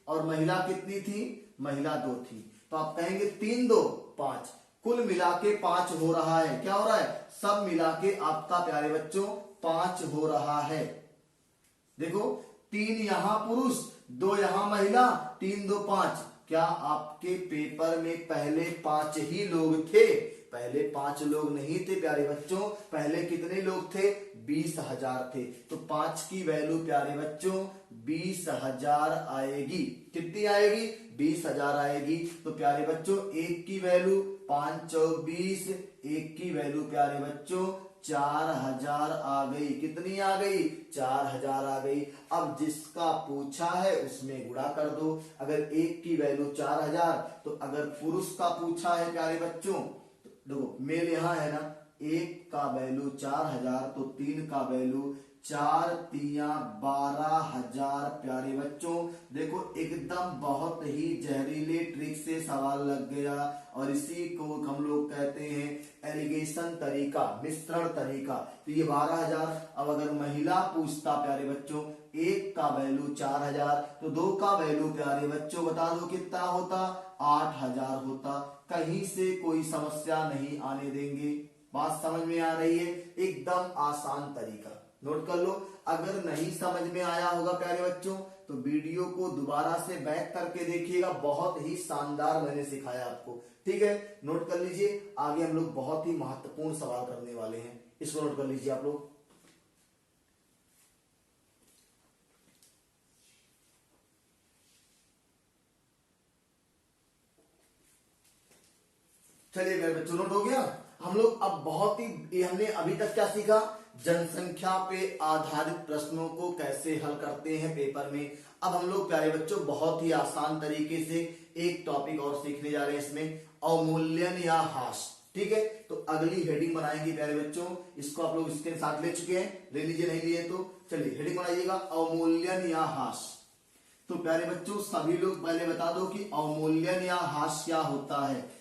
और महिला कितनी थी? महिला 2 थी। तो आप कहेंगे 3 2 5, कुल मिला के 5 हो रहा है। क्या हो रहा है? सब मिला के आपका प्यारे बच्चों 5 हो रहा है। देखो, 3 यहां पुरुष, 2 यहां महिला, 3 2 5। क्या आपके पेपर में पहले 5 ही लोग थे? पहले 5 लोग नहीं थे प्यारे बच्चों। पहले कितने लोग थे? 20,000 थे। तो 5 की वैल्यू प्यारे बच्चों 20,000 आएगी। कितनी आएगी? 20,000 आएगी। तो प्यारे बच्चों एक की वैल्यू 5 चौक 20, एक की वैल्यू प्यारे बच्चों 4,000 आ गई। कितनी आ गई? 4,000 आ गई। अब जिसका पूछा है उसमें गुणा कर दो। अगर एक की वैल्यू 4,000, तो अगर पुरुष का पूछा है प्यारे बच्चों, देखो मेल यहाँ है ना, एक का वैल्यू 4,000, तो 3 का वैल्यू 4 तिया 12,000 प्यारे बच्चों। देखो एकदम बहुत ही जहरीले ट्रिक से सवाल लग गया, और इसी को हम लोग कहते हैं एलिगेशन तरीका, मिश्रण तरीका। तो ये 12,000। अब अगर महिला पूछता प्यारे बच्चों, एक का वैल्यू 4,000, तो दो का वैल्यू प्यारे बच्चों बता दो कितना होता? 8,000 होता। कहीं से कोई समस्या नहीं आने देंगे। बात समझ में आ रही है? एकदम आसान तरीका, नोट कर लो। अगर नहीं समझ में आया होगा प्यारे बच्चों, तो वीडियो को दोबारा से बैक करके देखिएगा, बहुत ही शानदार मैंने सिखाया आपको। ठीक है, नोट कर लीजिए। आगे हम लोग बहुत ही महत्वपूर्ण सवाल करने वाले हैं, इसको नोट कर लीजिए आप लोग। चलिए मेरे बच्चों, नोट हो गया। हम लोग अब बहुत ही, हमने अभी तक क्या सीखा? जनसंख्या पे आधारित प्रश्नों को कैसे हल करते हैं पेपर में। अब हम लोग प्यारे बच्चों बहुत ही आसान तरीके से एक टॉपिक और सीखने जा रहे हैं, इसमें अवमूल्यन या ह्रास। ठीक है, तो अगली हेडिंग बनाएंगे प्यारे बच्चों। इसको आप लोग इसके साथ ले चुके हैं, ले लीजिए, नहीं लिए तो चलिए हेडिंग बनाइएगा, अवमूल्यन या ह्रास। तो प्यारे बच्चों सभी लोग पहले बता दो कि अवमूल्यन या ह्रास क्या होता है।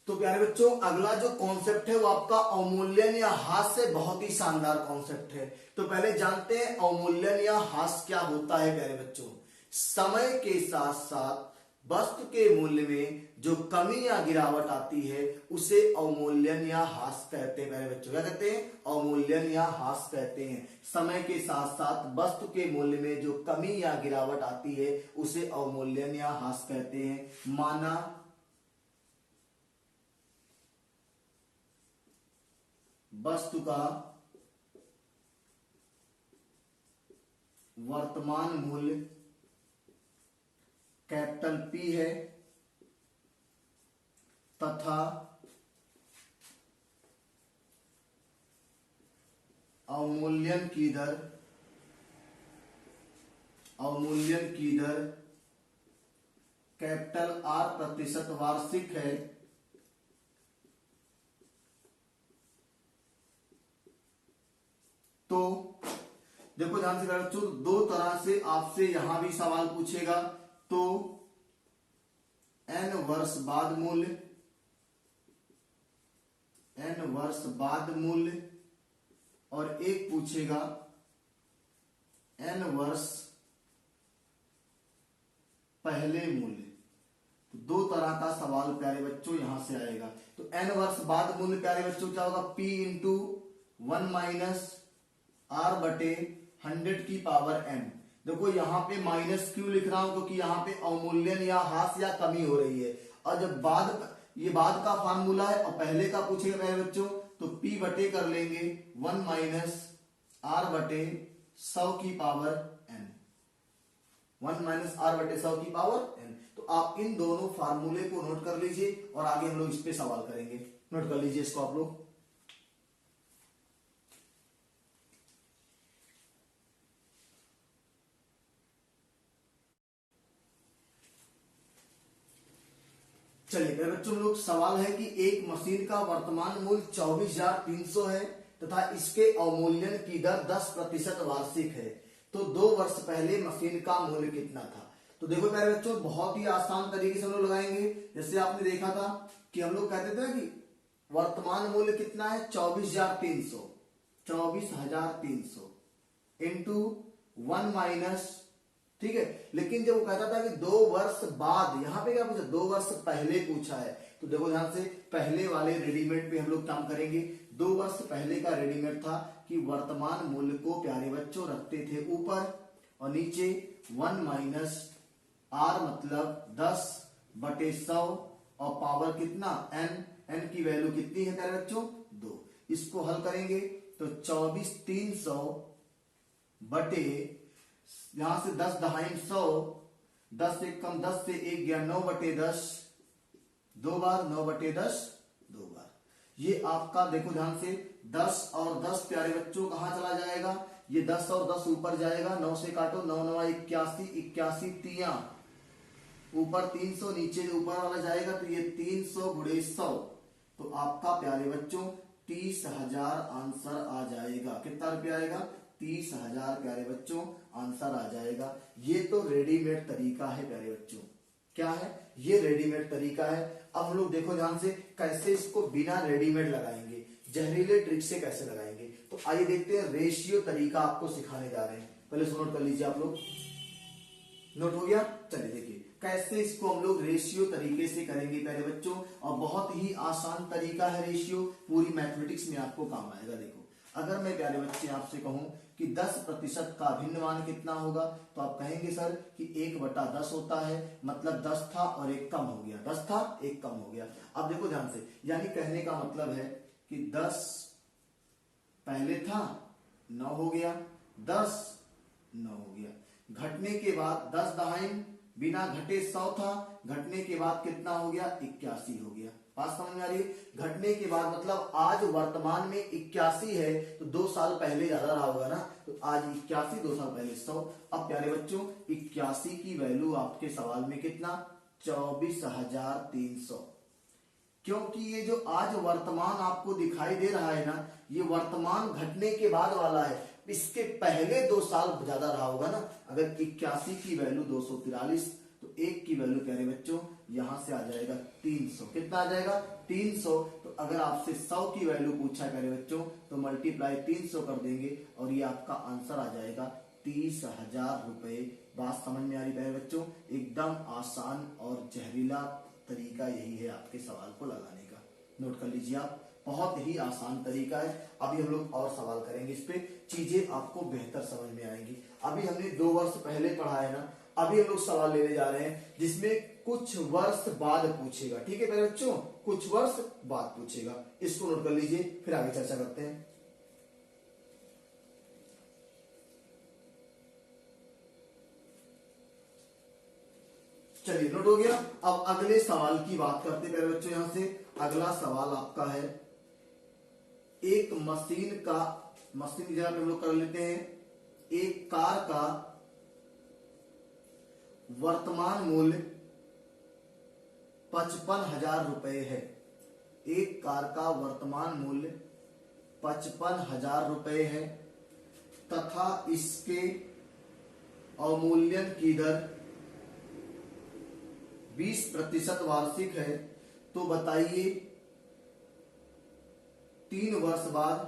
तो प्यारे बच्चों अगला जो कॉन्सेप्ट है वो आपका अवमूल्यन या ह्रास से बहुत ही शानदार कॉन्सेप्ट है। तो पहले जानते हैं अवमूल्यन या ह्रास क्या होता है प्यारे बच्चों। समय के साथ साथ वस्तु के मूल्य में जो कमी या गिरावट आती है उसे अवमूल्यन या ह्रास कहते हैं प्यारे बच्चों। क्या कहते हैं? अवमूल्यन या ह्रास कहते हैं। समय के साथ साथ वस्तु के मूल्य में जो कमी या गिरावट आती है उसे अवमूल्यन या ह्रास कहते हैं। माना वस्तु का वर्तमान मूल्य कैपिटल P है तथा अवमूल्यन की दर कैपिटल R प्रतिशत वार्षिक है, तो देखो ध्यान से बच्चों, दो तरह से आपसे यहां भी सवाल पूछेगा। तो n वर्ष बाद मूल्य और एक पूछेगा n वर्ष पहले मूल्य। तो दो तरह का सवाल प्यारे बच्चों यहां से आएगा। तो n वर्ष बाद मूल्य प्यारे बच्चों क्या होगा? P इंटू 1 माइनस R बटे 100 की पावर n। देखो यहाँ पे माइनस क्यों लिख रहा हूं? क्योंकि यहाँ पे अवमूल्यन या ह्रास या कमी हो रही है, और जब ये बाद का फार्मूला है और पहले का पूछेगा मेरे बच्चों, तो P बटे कर लेंगे 1 माइनस R बटे 100 की पावर n। 1 माइनस R बटे 100 की पावर n। तो आप इन दोनों फार्मूले को नोट कर लीजिए और आगे हम लोग इस पे सवाल करेंगे। नोट कर लीजिए इसको आप लोग। चलिए मेरे बच्चों लोग, सवाल है कि एक मशीन का वर्तमान मूल्य 24,300 है तथा इसके अवमूल्यन की दर 10% वार्षिक है, तो 2 वर्ष पहले मशीन का मूल्य कितना था। तो देखो मेरे बच्चों बहुत ही आसान तरीके से हम लोग लगाएंगे। जैसे आपने देखा था कि हम लोग कहते थे कि वर्तमान मूल्य कितना है? 24,300 इंटू 1 माइनस, ठीक है। लेकिन जब वो कहता था कि 2 वर्ष बाद, यहां पे क्या पूछा? 2 वर्ष पहले पूछा है। तो देखो ध्यान से, पहले वाले रेडीमेड पे हम लोग काम करेंगे। 2 वर्ष पहले का रेडीमेड था कि वर्तमान मूल्य को प्यारे बच्चों रखते थे ऊपर और नीचे 1 माइनस R मतलब 10 बटे 100 और पावर कितना? n। n की वैल्यू कितनी है प्यारे बच्चों? 2। इसको हल करेंगे तो 24,300 बटे, यहां से 10 दहाई 100, 10 से कम 10 से 1 गया, 9/10, 2 बार 9/10, 2 बार। ये आपका देखो ध्यान से 10 और 10 प्यारे बच्चों कहां चला जाएगा, ये 10 और 10 ऊपर जाएगा, 9 से काटो, 9 9 81, 81 तिया, ऊपर 300, नीचे ऊपर वाला जाएगा, तो ये 300 गुणे 100, तो आपका प्यारे बच्चों 30,000 आंसर आ जाएगा। कितना रुपया आएगा, 30,000 प्यारे बच्चों आंसर आ जाएगा। ये तो रेडीमेड तरीका है प्यारे बच्चों, क्या है ये रेडीमेड तरीका है। अब हम लोग देखो ध्यान से कैसे इसको बिना रेडीमेड लगाएंगे, जहरीले ट्रिक से कैसे लगाएंगे। तो आइए देखते हैं, रेशियो तरीका आपको सिखाने जा रहे हैं। पहले इसको नोट कर लीजिए आप लोग, नोट हो गया। चलिए देखिए कैसे इसको हम लोग रेशियो तरीके से करेंगे प्यारे बच्चों, और बहुत ही आसान तरीका है रेशियो, पूरी मैथमेटिक्स में आपको काम आएगा। देखो अगर मैं प्यारे बच्चे आपसे कहूं कि 10% का भिन्न मान कितना होगा, तो आप कहेंगे सर कि 1/10 होता है, मतलब 10 था और 1 कम हो गया, 10 था 1 कम हो गया। अब देखो ध्यान से, यानी कहने का मतलब है कि 10 पहले था 9 हो गया, 10 9 हो गया, घटने के बाद 10 दहाई बिना घटे 100 था, घटने के बाद कितना हो गया, 81 हो गया। बात समझ में आ रही है, घटने के बाद मतलब आज वर्तमान में 81 है, तो 2 साल पहले ज्यादा रहा होगा ना, तो आज 81, 2 साल पहले 100। अब प्यारे बच्चों 81 की वैल्यू आपके सवाल में कितना, 24,300, क्योंकि ये जो आज वर्तमान आपको दिखाई दे रहा है ना, ये वर्तमान घटने के बाद वाला है, इसके पहले 2 साल ज्यादा रहा होगा ना। अगर 81 की वैल्यू 243, तो 1 की वैल्यू प्यारे बच्चों यहां से आ जाएगा 300। कितना आ जाएगा, 300। तो अगर आपसे 100 की वैल्यू पूछा है प्यारे बच्चों, तो मल्टीप्लाई 300 कर देंगे और ये आपका आंसर आ जाएगा 30,000 रुपए। बात समझ में आ रही प्यारे बच्चों, एकदम आसान और जहरीला तरीका यही है आपके सवाल को लगाने का। नोट कर लीजिए आप, बहुत ही आसान तरीका है। अभी हम लोग और सवाल करेंगे, इस पे चीजें आपको बेहतर समझ में आएंगी। अभी हमने 2 वर्ष पहले पढ़ा है ना, अभी हम लोग सवाल लेने जा रहे हैं जिसमें कुछ वर्ष बाद पूछेगा। ठीक है मेरे बच्चों, कुछ वर्ष बाद पूछेगा, इसको नोट कर लीजिए, फिर आगे चर्चा करते हैं। चलिए नोट हो गया। अब अगले सवाल की बात करते हैं मेरे बच्चों। यहां से अगला सवाल आपका है, एक मशीन की जगह पे हम लोग कर लेते हैं, एक कार का वर्तमान मूल्य 55,000 रुपए है। एक कार का वर्तमान मूल्य 55,000 रुपए है तथा इसके अवमूल्यन की दर 20% वार्षिक है, तो बताइए 3 वर्ष बाद,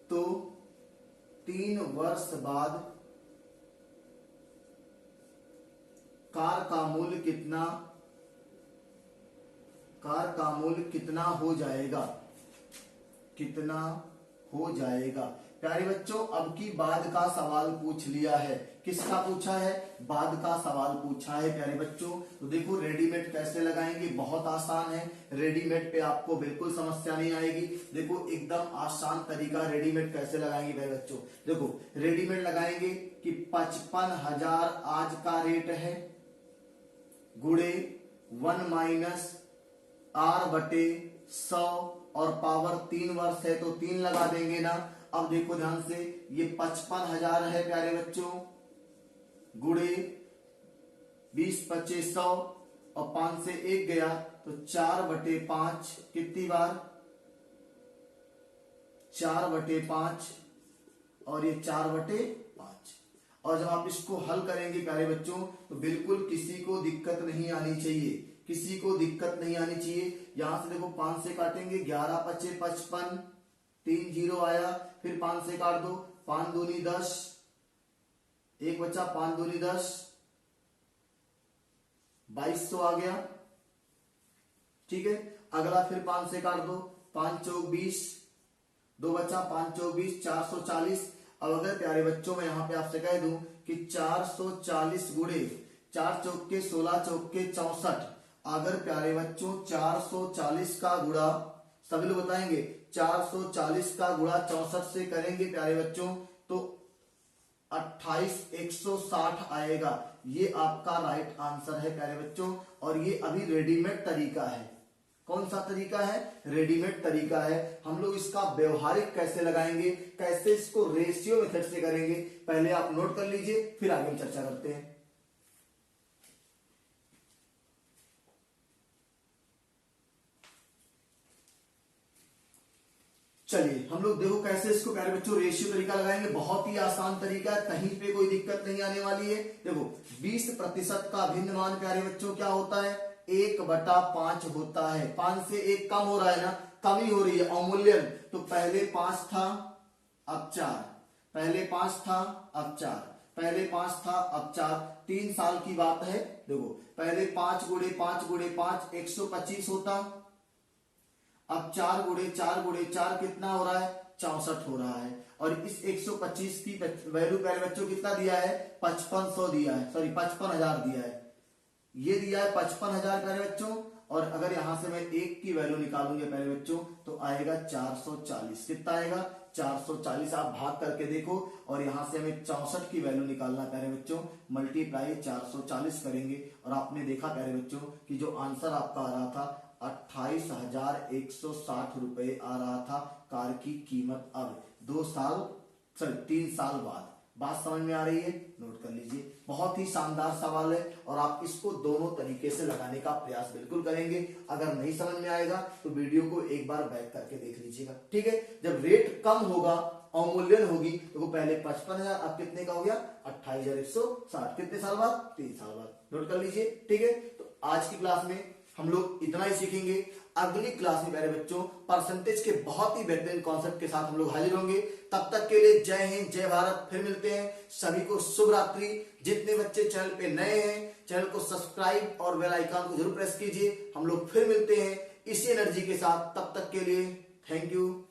तो 3 वर्ष बाद कार का मूल्य कितना हो जाएगा, कितना हो जाएगा। प्यारे बच्चों अब की बाद का सवाल पूछ लिया है। किसका पूछा है, बाद का सवाल पूछा है प्यारे बच्चों। तो देखो रेडीमेड कैसे लगाएंगे, बहुत आसान है, रेडीमेड पे आपको बिल्कुल समस्या नहीं आएगी। देखो एकदम आसान तरीका, रेडीमेड कैसे लगाएंगे प्यारे बच्चों। देखो रेडीमेड लगाएंगे कि 55,000 आज का रेट है, गुणे 1 माइनस r बटे 100 और पावर 3 वर्ष है तो 3 लगा देंगे ना। अब देखो ध्यान से, ये 55,000 है प्यारे बच्चों, गुणे 20 25 100 और 5 से 1 गया तो 4/5, कितनी बार 4/5 और ये 4/5। और जब आप इसको हल करेंगे प्यारे बच्चों, तो बिल्कुल किसी को दिक्कत नहीं आनी चाहिए, किसी को दिक्कत नहीं आनी चाहिए। यहां से देखो 5 से काटेंगे, 11 5 55, 3 0 आया, फिर 5 से काट दो, 5 दूनी 10, 1 बचा, 5 दूनी 10, 2200 आ गया। ठीक है, अगला फिर 5 से काट दो, 5 चौक 20, 2 बचा, 5 चौक 20, 440। अब अगर प्यारे बच्चों मैं यहाँ पे आपसे कह दूं कि 440 गुणे 4 चौक के 16 चौक के 64, अगर प्यारे बच्चों 440 का गुणा, सभी लोग बताएंगे 440 का गुणा 64 से करेंगे प्यारे बच्चों तो 28,160 आएगा। ये आपका राइट आंसर है प्यारे बच्चों। और ये अभी रेडीमेड तरीका है। कौन सा तरीका है? रेडीमेड तरीका है। हम लोग इसका व्यवहारिक कैसे लगाएंगे, कैसे इसको रेशियो मेथड से करेंगे, पहले आप नोट कर लीजिए, फिर आगे हम चर्चा करते हैं। चलिए हम लोग देखो कैसे इसको प्यारे बच्चों रेशियो तरीका लगाएंगे। बहुत ही आसान तरीका है, कहीं पे कोई दिक्कत नहीं आने वाली है। देखो 20% का भिन्न मान प्यारे बच्चों क्या होता है? 1/5 होता है। 5 से 1 कम हो रहा है ना, कमी हो रही है, अवमूल्यन। तो पहले 5 था अब 4, पहले 5 था अब 4, पहले 5 था अब 4। 3 साल की बात है। देखो पहले 5 गुणे 5 गुणे 5 125 होता, अब 4 गुणे 4 गुणे 4 कितना हो रहा है? 64 हो रहा है। और इस 125 की वैल्यू प्यारे बच्चों कितना दिया है? 5500 दिया है, सॉरी 55,000 दिया है। ये दिया है 55,000 प्यारे बच्चों। और अगर यहां से मैं 1 की वैल्यू निकालूंगे प्यारे बच्चों तो आएगा 440। कितना आएगा? 440। आप भाग करके देखो और यहां से हमें 64 की वैल्यू निकालना प्यारे बच्चों, मल्टीप्लाई 440 करेंगे और आपने देखा प्यारे बच्चों कि जो आंसर आपका आ रहा था 28,160 रुपए आ रहा था कार की कीमत। अब 3 साल बाद। बात समझ में आ रही है? नोट कर लीजिए। बहुत ही शानदार सवाल है और आप इसको दोनों तरीके से लगाने का प्रयास बिल्कुल करेंगे। अगर नहीं समझ में आएगा तो वीडियो को एक बार बैक करके देख लीजिएगा, ठीक है। जब रेट कम होगा, अवमूल्यन होगी, तो पहले 55,000, अब कितने का हो गया? 28,160। कितने साल बाद? 3 साल बाद। नोट कर लीजिए, ठीक है। तो आज की क्लास में हम लोग इतना ही सीखेंगे। अगली क्लास में मेरे बच्चों परसेंटेज के बहुत ही बेहतरीन कॉन्सेप्ट के साथ हम लोग हाजिर होंगे। तब तक के लिए जय हिंद, जय भारत। फिर मिलते हैं। सभी को शुभ रात्रि। जितने बच्चे चैनल पे नए हैं, चैनल को सब्सक्राइब और बेल आइकन को जरूर प्रेस कीजिए। हम लोग फिर मिलते हैं इसी एनर्जी के साथ। तब तक के लिए थैंक यू।